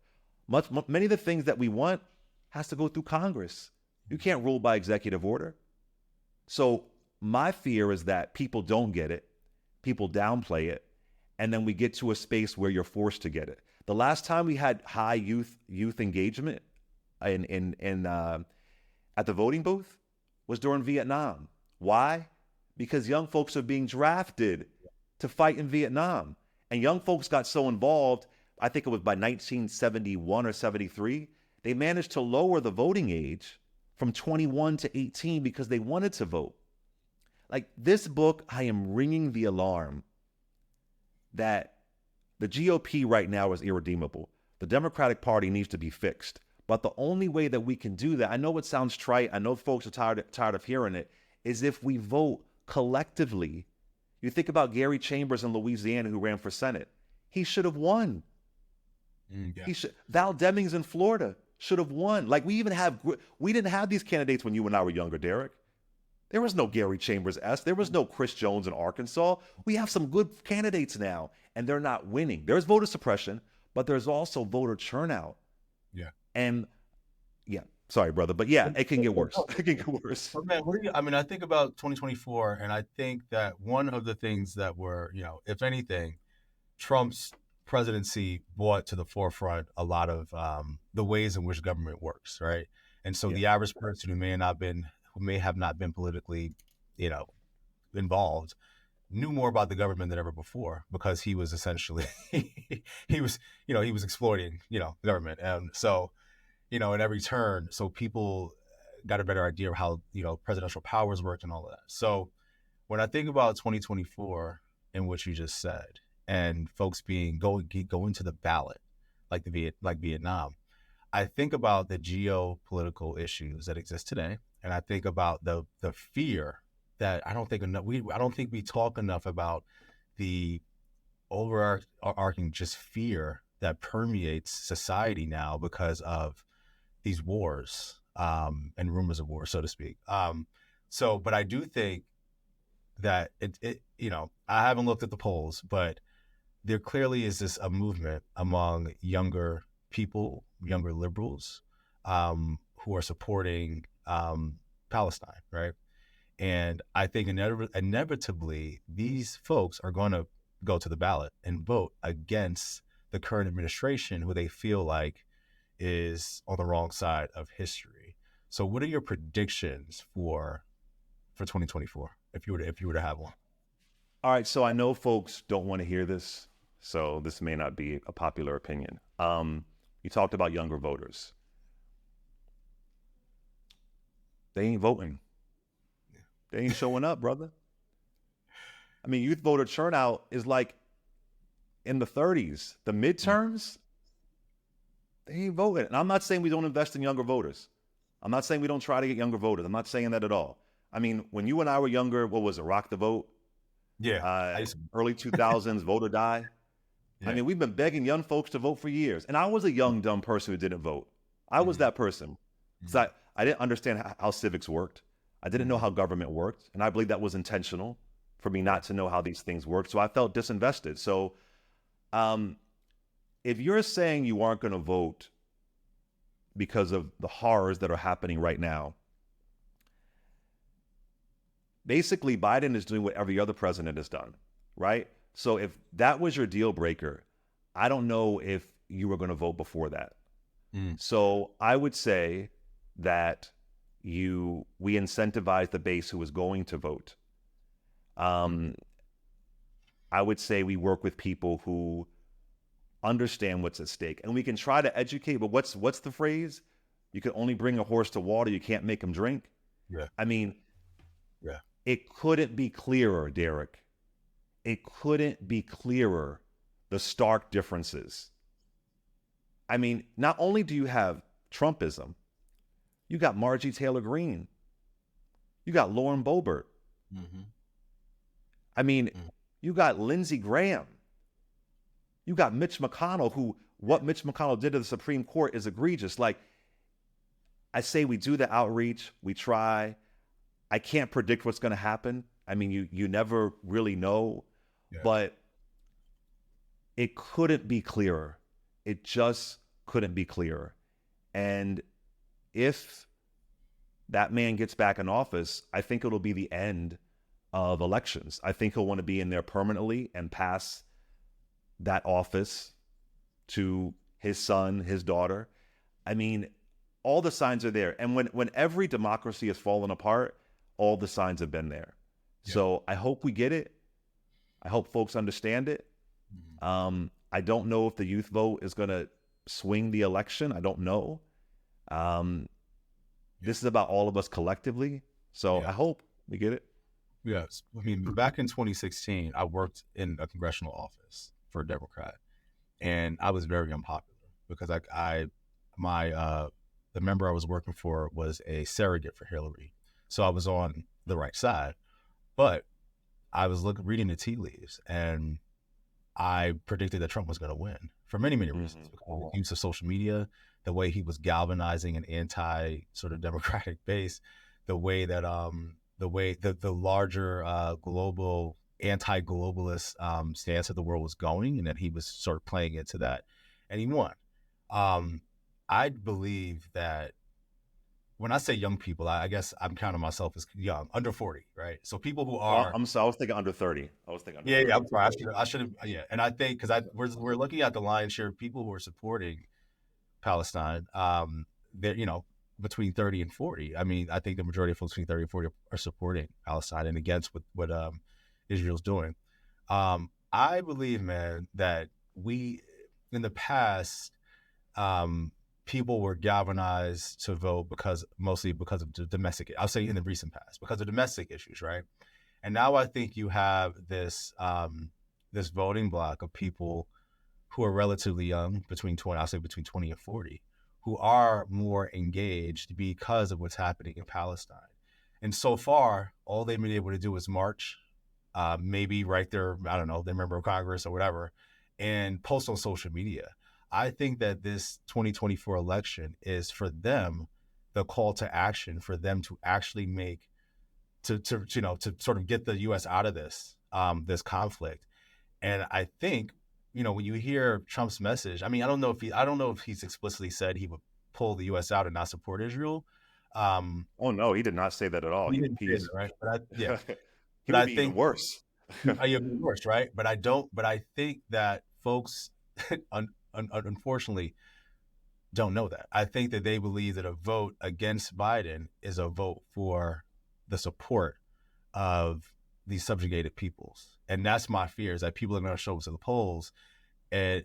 Many of the things that we want has to go through Congress. You can't rule by executive order. So my fear is that people don't get it, people downplay it, and then we get to a space where you're forced to get it. The last time we had high youth engagement at the voting booth was during Vietnam. Why? Because young folks are being drafted to fight in Vietnam. And young folks got so involved, I think it was by 1971 or 73, they managed to lower the voting age from 21 to 18 because they wanted to vote. Like this book, I am ringing the alarm that the GOP right now is irredeemable. The Democratic Party needs to be fixed. But the only way that we can do that, I know it sounds trite, I know folks are tired of hearing it, is if we vote collectively. You think about Gary Chambers in Louisiana who ran for Senate. He should have won. Yeah. Val Demings in Florida should have won. Like we didn't have these candidates when you and I were younger, Derrick. There was no Gary Chambers S. There was no Chris Jones in Arkansas. We have some good candidates now, and they're not winning. There's voter suppression, but there's also voter turnout. Yeah. And yeah, sorry, brother, but yeah, it can get worse. It can get worse. But man, I think about 2024, and I think that one of the things that were, if anything, Trump's presidency brought to the forefront a lot of the ways in which government works, right? And so the average person who may have not been politically, involved, knew more about the government than ever before because he was essentially he was exploiting the government, and so in every turn, so people got a better idea of how presidential powers worked and all of that. So when I think about 2024 and what you just said, and folks going to the ballot like Vietnam, I think about the geopolitical issues that exist today, and I think about the fear that I don't think we talk enough about the overarching just fear that permeates society now because of these wars and rumors of war, so to speak. But I do think that I haven't looked at the polls, but there clearly is a movement among younger people, younger liberals, who are supporting Palestine, right? And I think inevitably these folks are going to go to the ballot and vote against the current administration, who they feel like is on the wrong side of history. So what are your predictions for 2024 if you were to have one? All right, so I know folks don't want to hear this, so this may not be a popular opinion. You talked about younger voters. They ain't voting. They ain't showing up, brother. I mean, youth voter turnout is like in the 30s. The midterms, they ain't voting. And I'm not saying we don't invest in younger voters. I'm not saying we don't try to get younger voters. I'm not saying that at all. I mean, when you and I were younger, what was it, Rock the Vote? Yeah. Early 2000s, Vote or Die. Yeah. I mean, we've been begging young folks to vote for years. And I was a young, dumb person who didn't vote. I was that person. Because I didn't understand how civics worked. I didn't know how government worked. And I believe that was intentional for me not to know how these things work. So I felt disinvested. So if you're saying you aren't going to vote because of the horrors that are happening right now, basically Biden is doing what every other president has done, right? So if that was your deal breaker, I don't know if you were going to vote before that. So I would say that we incentivize the base who is going to vote. I would say we work with people who understand what's at stake, and we can try to educate. But what's the phrase? You can only bring a horse to water. You can't make him drink. Yeah. I mean, yeah. It couldn't be clearer, Derrick. It couldn't be clearer, the stark differences. I mean, not only do you have Trumpism, you got Marjorie Taylor Greene. You got Lauren Boebert. I mean, you got Lindsey Graham. You got Mitch McConnell, what Mitch McConnell did to the Supreme Court is egregious. Like, I say we do the outreach, we try. I can't predict what's going to happen. I mean, you never really know, but it couldn't be clearer. It just couldn't be clearer. And if that man gets back in office, I think it'll be the end of elections. I think he'll want to be in there permanently and pass that office to his son, his daughter. I mean, all the signs are there. And when every democracy has fallen apart, all the signs have been there. Yeah. So I hope we get it. I hope folks understand it. I don't know if the youth vote is going to swing the election. I don't know. This is about all of us collectively. So I hope we get it. Yes. I mean, back in 2016, I worked in a congressional office for a Democrat, and I was very unpopular because my the member I was working for was a surrogate for Hillary. So I was on the right side, but I was reading the tea leaves, and I predicted that Trump was going to win for many, many reasons. Because of the use of social media, the way he was galvanizing an anti sort of democratic base, the way that the larger global anti-globalist stance that the world was going, and that he was sort of playing into that, and he won. I believe that when I say young people, I guess I'm counting myself as young, under 40, right? So people who Well, are, I'm sorry, I was thinking under 30. I was thinking under yeah, 30. I'm sorry. I should have, yeah. And I think because we're looking at the lion's share of people who are supporting Palestine, they're, between 30 and 40. I mean, I think the majority of folks between 30 and 40 are supporting Palestine and against what Israel's doing. I believe, man, that we, in the past, people were galvanized to vote mostly because of domestic, I'll say in the recent past, because of domestic issues, right? And now I think you have this this voting block of people who are relatively young, between 20 and 40, who are more engaged because of what's happening in Palestine. And so far, all they've been able to do is march, maybe write their, I don't know, their member of Congress or whatever, and post on social media. I think that this 2024 election is for them the call to action for them to actually make to sort of get the U.S. out of this conflict. And I think, when you hear Trump's message, I mean, I don't know if he's explicitly said he would pull the U.S. out and not support Israel. Oh no, he did not say that at all. He didn't say He's that, right? But he but would I be even think worse. you're worse, right? But I think that folks, unfortunately, don't know that. I think that they believe that a vote against Biden is a vote for the support of these subjugated peoples. And that's my fear, is that people are going to show up to the polls and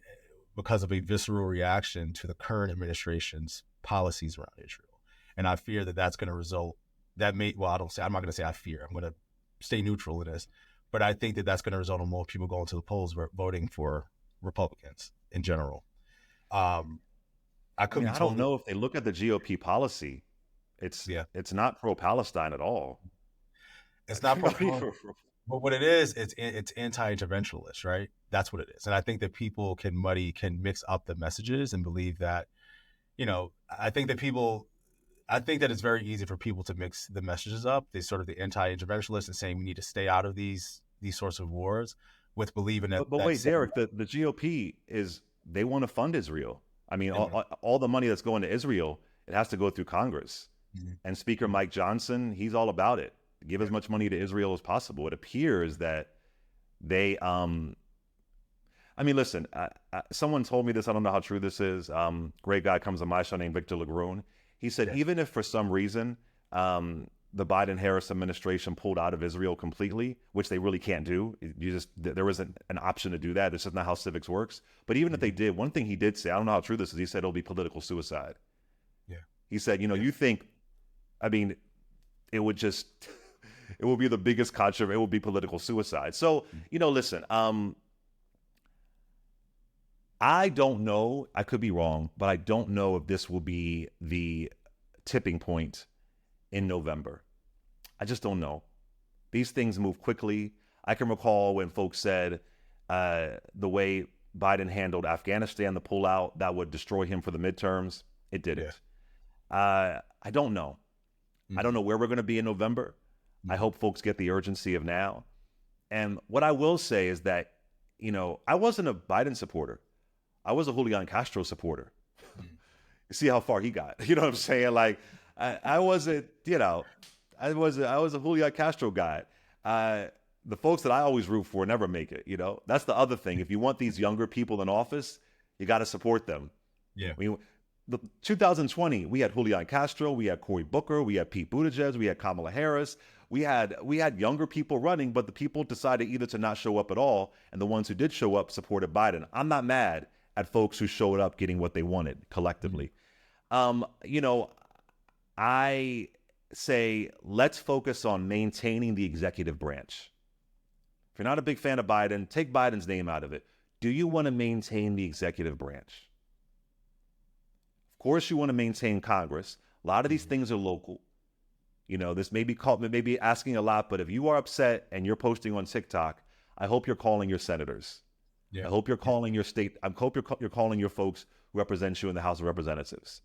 because of a visceral reaction to the current administration's policies around Israel. And I fear that that's going to result, I'm not going to say I fear, I'm going to stay neutral in this, but I think that that's going to result in more people going to the polls voting for Republicans in general. I I could mean, be I don't totally, know if they look at the GOP policy. It's yeah. it's not pro-Palestine at all. It's not I mean, pro, but what it is, it's anti-interventionalist, right? That's what it is. And I think that people can mix up the messages and believe that, I think that it's very easy for people to mix the messages up. They sort of the anti-interventionalist and saying we need to stay out of these sorts of wars, with believing that but wait, Derrick, the GOP they want to fund Israel. I mean, all the money that's going to Israel, it has to go through Congress. And Speaker Mike Johnson, he's all about it. Give as much money to Israel as possible. It appears that they, I mean, listen, someone told me this. I don't know how true this is. Great guy comes on my show named Victor Lagrune. He said, even if for some reason the Biden-Harris administration pulled out of Israel completely, which they really can't do, there isn't an option to do that. This is not how civics works. But even if they did, one thing he did say, I don't know how true this is, he said it'll be political suicide. Yeah. He said, you think, I mean, it would just, it will be the biggest controversy. It will be political suicide. So, listen, I don't know. I could be wrong, but I don't know if this will be the tipping point in November. I just don't know. These things move quickly. I can recall when folks said the way Biden handled Afghanistan, the pullout, that would destroy him for the midterms. It didn't. I don't know. I don't know where we're going to be in November. I hope folks get the urgency of now. And what I will say is that, I wasn't a Biden supporter. I was a Julian Castro supporter. You see how far he got. You know what I'm saying? Like, I wasn't, I was a Julian Castro guy. The folks that I always root for never make it, That's the other thing. If you want these younger people in office, you got to support them. Yeah. The 2020, we had Julian Castro, we had Cory Booker, we had Pete Buttigieg, we had Kamala Harris. We had younger people running, but the people decided either to not show up at all, and the ones who did show up supported Biden. I'm not mad at folks who showed up getting what they wanted collectively. I say let's focus on maintaining the executive branch. If you're not a big fan of Biden, take Biden's name out of it. Do you want to maintain the executive branch? Of course, you want to maintain Congress. A lot of these things are local. This may be asking a lot, but if you are upset and you're posting on TikTok, I hope you're calling your senators. Yeah. I hope you're calling your state. I hope you're calling your folks who represent you in the House of Representatives.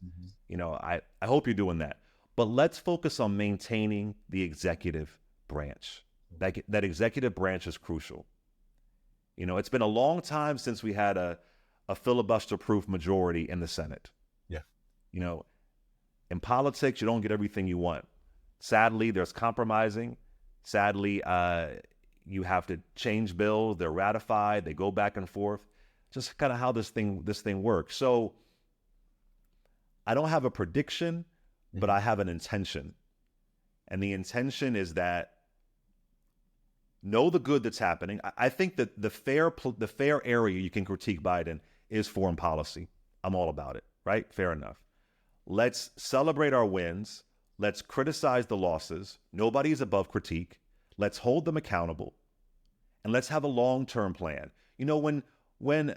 I hope you're doing that. But let's focus on maintaining the executive branch. That executive branch is crucial. It's been a long time since we had a filibuster-proof majority in the Senate. Yeah. In politics, you don't get everything you want. Sadly, there's compromising. Sadly, you have to change bills. They're ratified. They go back and forth. Just kind of how this thing works. So I don't have a prediction, but I have an intention. And the intention is that know the good that's happening. I think that the fair area you can critique Biden is foreign policy. I'm all about it, right? Fair enough. Let's celebrate our wins. Let's criticize the losses. Nobody's above critique. Let's hold them accountable. And let's have a long-term plan. When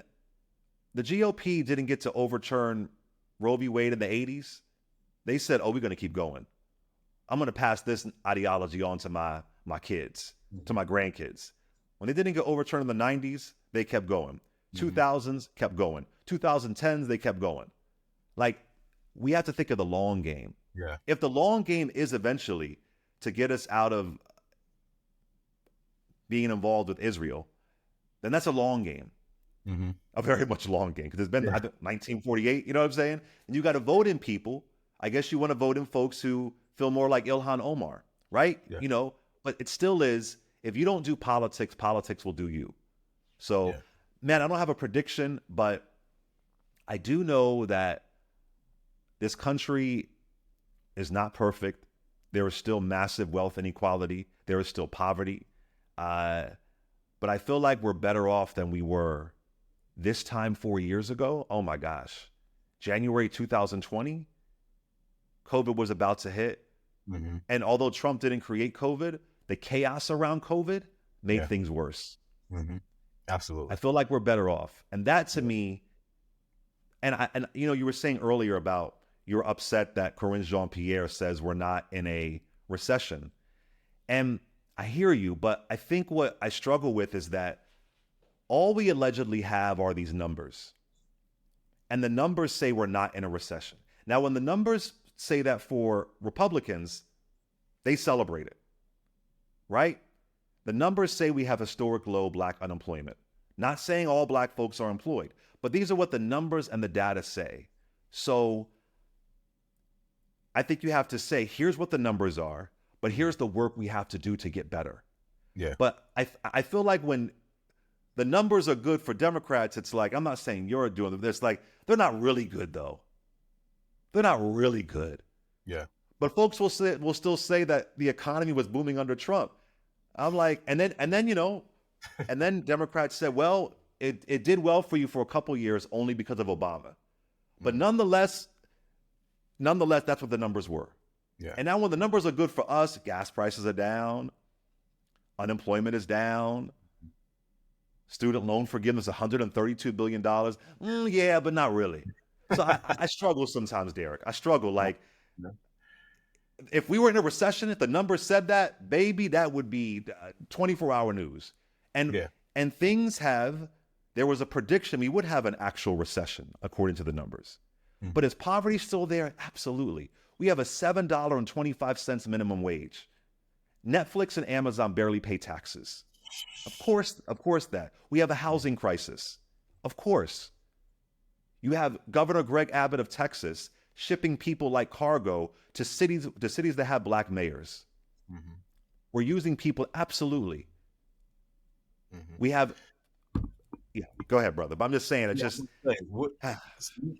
the GOP didn't get to overturn Roe v. Wade in the 80s, they said, we're going to keep going. I'm going to pass this ideology on to my kids, to my grandkids. When they didn't get overturned in the 90s, they kept going. 2000s kept going. 2010s, they kept going. We have to think of the long game. Yeah. If the long game is eventually to get us out of being involved with Israel, then that's a long game. A very much long game. Because it's been 1948, you know what I'm saying? And you got to vote in people. I guess you want to vote in folks who feel more like Ilhan Omar, right? Yeah. But it still is, if you don't do politics, politics will do you. So, man, I don't have a prediction, but I do know that this country is not perfect. There is still massive wealth inequality. There is still poverty. But I feel like we're better off than we were this time 4 years ago. Oh my gosh. January 2020, COVID was about to hit. And although Trump didn't create COVID, the chaos around COVID made things worse. Absolutely. I feel like we're better off. And that to me, and you were saying earlier about you're upset that Corinne Jean-Pierre says we're not in a recession. And I hear you, but I think what I struggle with is that all we allegedly have are these numbers. And the numbers say we're not in a recession. Now, when the numbers say that for Republicans, they celebrate it, right? The numbers say we have historic low Black unemployment. Not saying all Black folks are employed, but these are what the numbers and the data say. So I think you have to say, here's what the numbers are, but here's the work we have to do to get better. Yeah. But I feel like when the numbers are good for Democrats, it's like, I'm not saying you're doing this, like, they're not really good though. They're not really good. Yeah. But folks will still say that the economy was booming under Trump. I'm like, and then and then Democrats said, well, it did well for you for a couple years only because of Obama. But nonetheless, that's what the numbers were. Yeah. And now when the numbers are good for us, gas prices are down, unemployment is down, student loan forgiveness, $132 billion. Yeah, but not really. So I struggle sometimes, Derrick. I struggle. Like, if we were in a recession, if the numbers said that, baby, that would be 24-hour news. And things there was a prediction we would have an actual recession, according to the numbers. But is poverty still there? Absolutely. We have a $7.25 minimum wage. Netflix and Amazon barely pay taxes. Of course that. We have a housing crisis. Of course. You have Governor Greg Abbott of Texas shipping people like cargo to cities that have Black mayors. We're using people, absolutely. We have, go ahead, brother. But I'm just saying,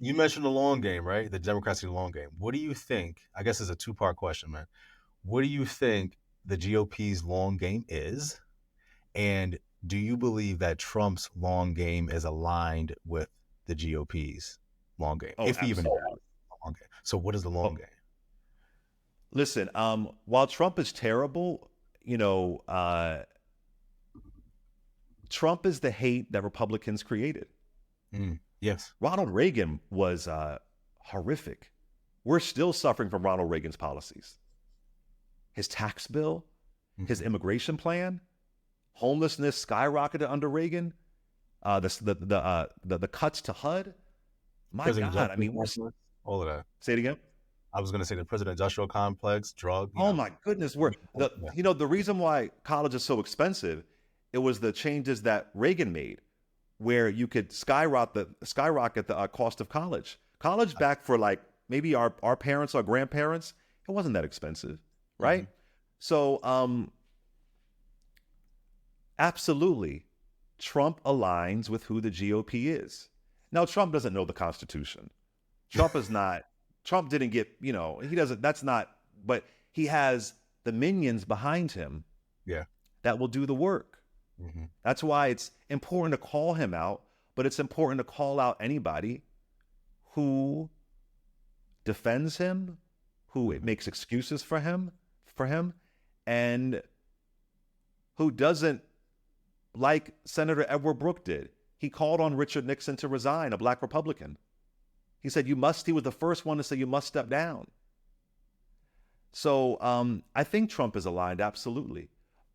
you mentioned the long game, right? The Democrats see the long game. What do you think? I guess it's a two-part question, man. What do you think the GOP's long game is? And do you believe that Trump's long game is aligned with the GOP's long game? Oh, if he even has absolutely. a long game. So what is the long game? Listen, while Trump is terrible, Trump is the hate that Republicans created. Yes. Ronald Reagan was horrific. We're still suffering from Ronald Reagan's policies. His tax bill, his immigration plan, homelessness skyrocketed under Reagan, the cuts to HUD. My God, I mean, all of that. Say it again. I was going to say the prison industrial complex, drug. Oh my goodness, the reason why college is so expensive, it was the changes that Reagan made, where you could skyrocket the cost of college. College back for like maybe our parents, our grandparents, it wasn't that expensive, right? So absolutely, Trump aligns with who the GOP is. Now, Trump doesn't know the Constitution. Trump didn't get, he doesn't, that's not, but he has the minions behind him that will do the work. That's why it's important to call him out, but it's important to call out anybody who defends him, who makes excuses for him, and who doesn't, like Senator Edward Brooke did. He called on Richard Nixon to resign, a Black Republican. He said, he was the first one to say, you must step down. So I think Trump is aligned, absolutely.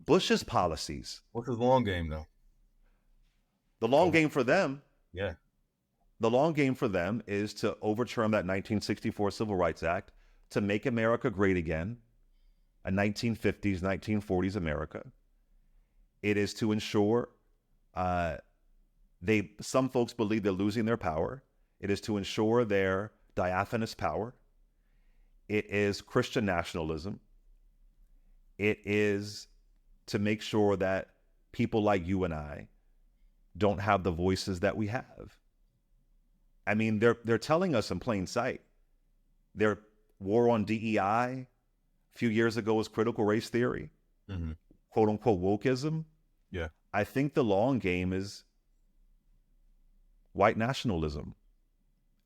Bush's policies. What's the long game, though? The long game for them. Yeah. The long game for them is to overturn that 1964 Civil Rights Act, to make America great again, a 1950s, 1940s America. It is to ensure some folks believe they're losing their power. It is to ensure their diaphanous power. It is Christian nationalism. It is to make sure that people like you and I don't have the voices that we have. I mean, they're telling us in plain sight. Their war on DEI a few years ago was critical race theory, quote unquote wokeism. Yeah. I think the long game is white nationalism.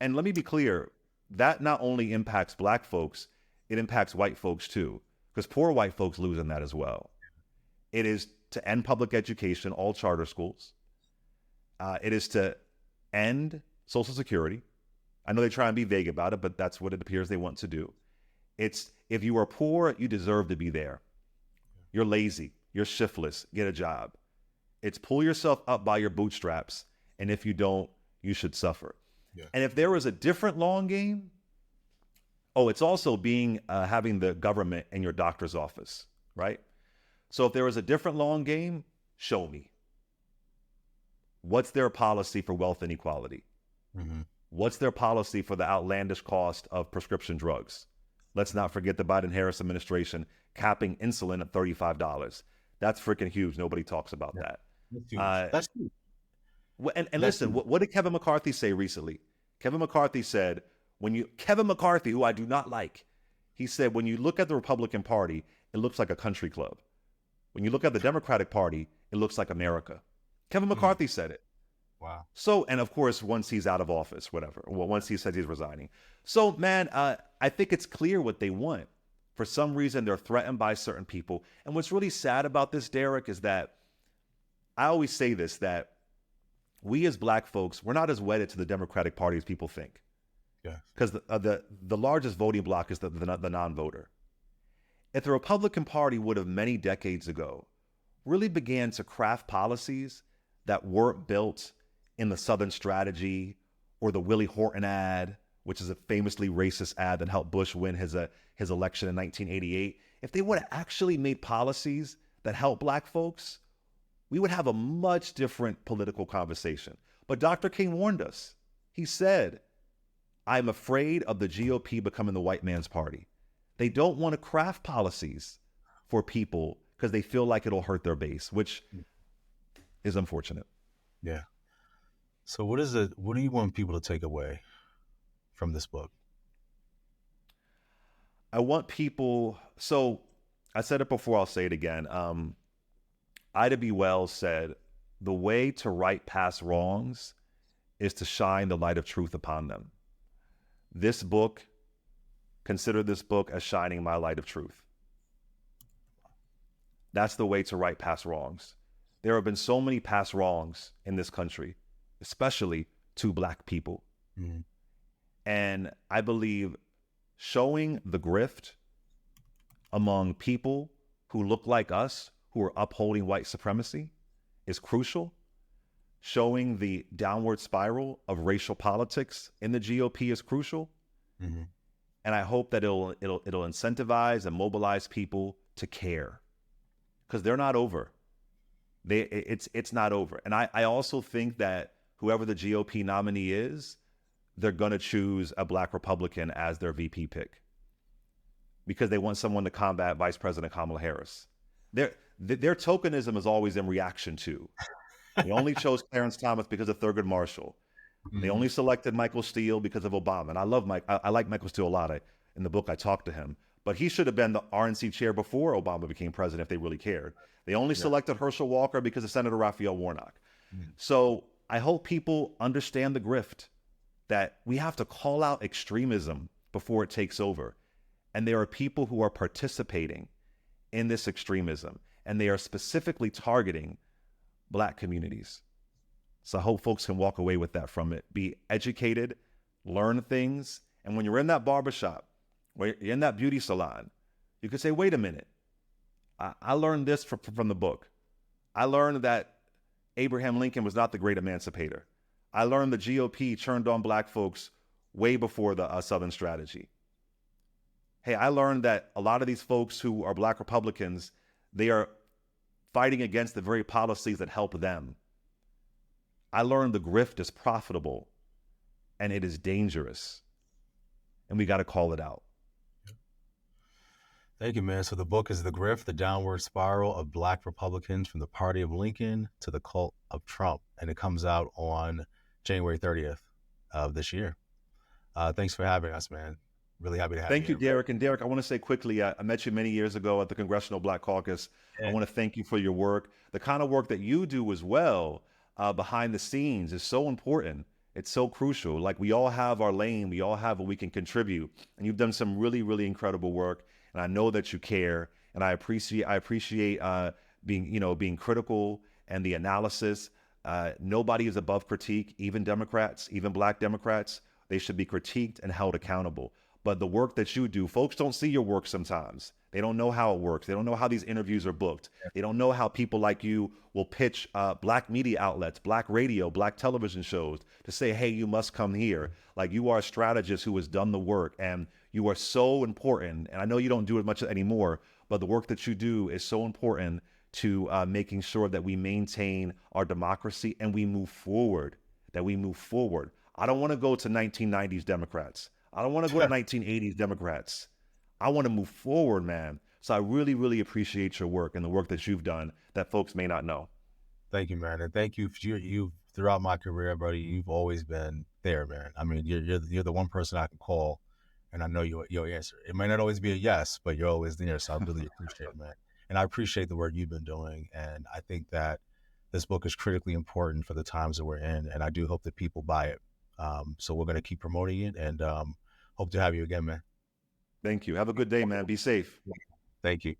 And let me be clear, that not only impacts Black folks, it impacts white folks too, because poor white folks lose in that as well. It is to end public education, all charter schools. It is to end Social Security. I know they try and be vague about it, but that's what it appears they want to do. It's, if you are poor, you deserve to be there. You're lazy, you're shiftless, get a job. It's pull yourself up by your bootstraps, and if you don't, you should suffer. Yeah. And if there was a different long game, it's also having the government in your doctor's office, right? So if there was a different long game, show me. What's their policy for wealth inequality? What's their policy for the outlandish cost of prescription drugs? Let's not forget the Biden-Harris administration capping insulin at $35. That's freaking huge. Nobody talks about that. That's huge. And listen, what did Kevin McCarthy say recently? Kevin McCarthy said, Kevin McCarthy, who I do not like, he said, when you look at the Republican Party, it looks like a country club. When you look at the Democratic Party, it looks like America. Kevin McCarthy said it. Wow. So, and of course, once he's out of office, whatever, once he says he's resigning. So, man, I think it's clear what they want. For some reason, they're threatened by certain people. And what's really sad about this, Derrick, is that I always say this, that we as Black folks, we're not as wedded to the Democratic Party as people think. Yeah. Because the largest voting bloc is the non-voter. If the Republican Party would have many decades ago really began to craft policies that weren't built in the Southern Strategy or the Willie Horton ad, which is a famously racist ad that helped Bush win his election in 1988, if they would have actually made policies that help Black folks, we would have a much different political conversation. But Dr. King warned us. He said, I'm afraid of the GOP becoming the white man's party. They don't want to craft policies for people because they feel like it'll hurt their base, which is unfortunate. Yeah. So what do you want people to take away from this book? I want people, so I said it before, I'll say it again. Ida B. Wells said, the way to right past wrongs is to shine the light of truth upon them. Consider this book as shining my light of truth. That's the way to right past wrongs. There have been so many past wrongs in this country, especially to Black people. And I believe showing the grift among people who look like us, who are upholding white supremacy, is crucial. Showing the downward spiral of racial politics in the GOP is crucial. Mm-hmm. And I hope that it'll incentivize and mobilize people to care, because they're not over. It's not over. And I also think that whoever the GOP nominee is, they're gonna choose a Black Republican as their VP pick, because they want someone to combat Vice President Kamala Harris. Their tokenism is always in reaction to. They only chose Clarence Thomas because of Thurgood Marshall. They Mm-hmm. only selected Michael Steele because of Obama. And I love Mike. I like Michael Steele a lot. In the book, I talked to him. But he should have been the RNC chair before Obama became president if they really cared. They only Yeah. selected Herschel Walker because of Senator Raphael Warnock. Mm-hmm. So I hope people understand the grift, that we have to call out extremism before it takes over. And there are people who are participating in this extremism, and they are specifically targeting Black communities. So I hope folks can walk away with that from it. Be educated, learn things. And when you're in that barbershop, when you're in that beauty salon, you could say, wait a minute. I learned this from the book. I learned that Abraham Lincoln was not the great emancipator. I learned the GOP turned on Black folks way before the Southern strategy. Hey, I learned that a lot of these folks who are Black Republicans, they are fighting against the very policies that help them. I learned the grift is profitable and it is dangerous, and we got to call it out. Thank you, man. So the book is The Grift, The Downward Spiral of Black Republicans from the Party of Lincoln to the Cult of Trump. And it comes out on January 30th of this year. Thanks for having us, man. Really happy to have Thank you you, here. Derrick. And Derrick, I want to say quickly, I met you many years ago at the Congressional Black Caucus. I Yeah. want to thank you for your work. The kind of work that you do as well behind the scenes is so important. It's so crucial. Like, we all have our lane. We all have what we can contribute. And you've done some really, really incredible work. And I know that you care. And I appreciate being critical and the analysis. Nobody is above critique, even Democrats, even Black Democrats. They should be critiqued and held accountable. But the work that you do, folks don't see your work sometimes. They don't know how it works. They don't know how these interviews are booked. They don't know how people like you will pitch Black media outlets, Black radio, Black television shows to say, hey, you must come here. Like, you are a strategist who has done the work, and you are so important. And I know you don't do it much anymore, but the work that you do is so important to making sure that we maintain our democracy and we move forward, I don't want to go to 1990s Democrats. I don't want to go to 1980s Democrats. I want to move forward, man. So I really, really appreciate your work and the work that you've done that folks may not know. Thank you, man. And thank you. You throughout my career, buddy, you've always been there, man. I mean, you're the one person I can call, and I know you'll answer. It might not always be a yes, but you're always there. So I really appreciate it, man. And I appreciate the work you've been doing. And I think that this book is critically important for the times that we're in. And I do hope that people buy it. So we're going to keep promoting it, and hope to have you again, man. Thank you. Have a good day, man. Be safe. Thank you.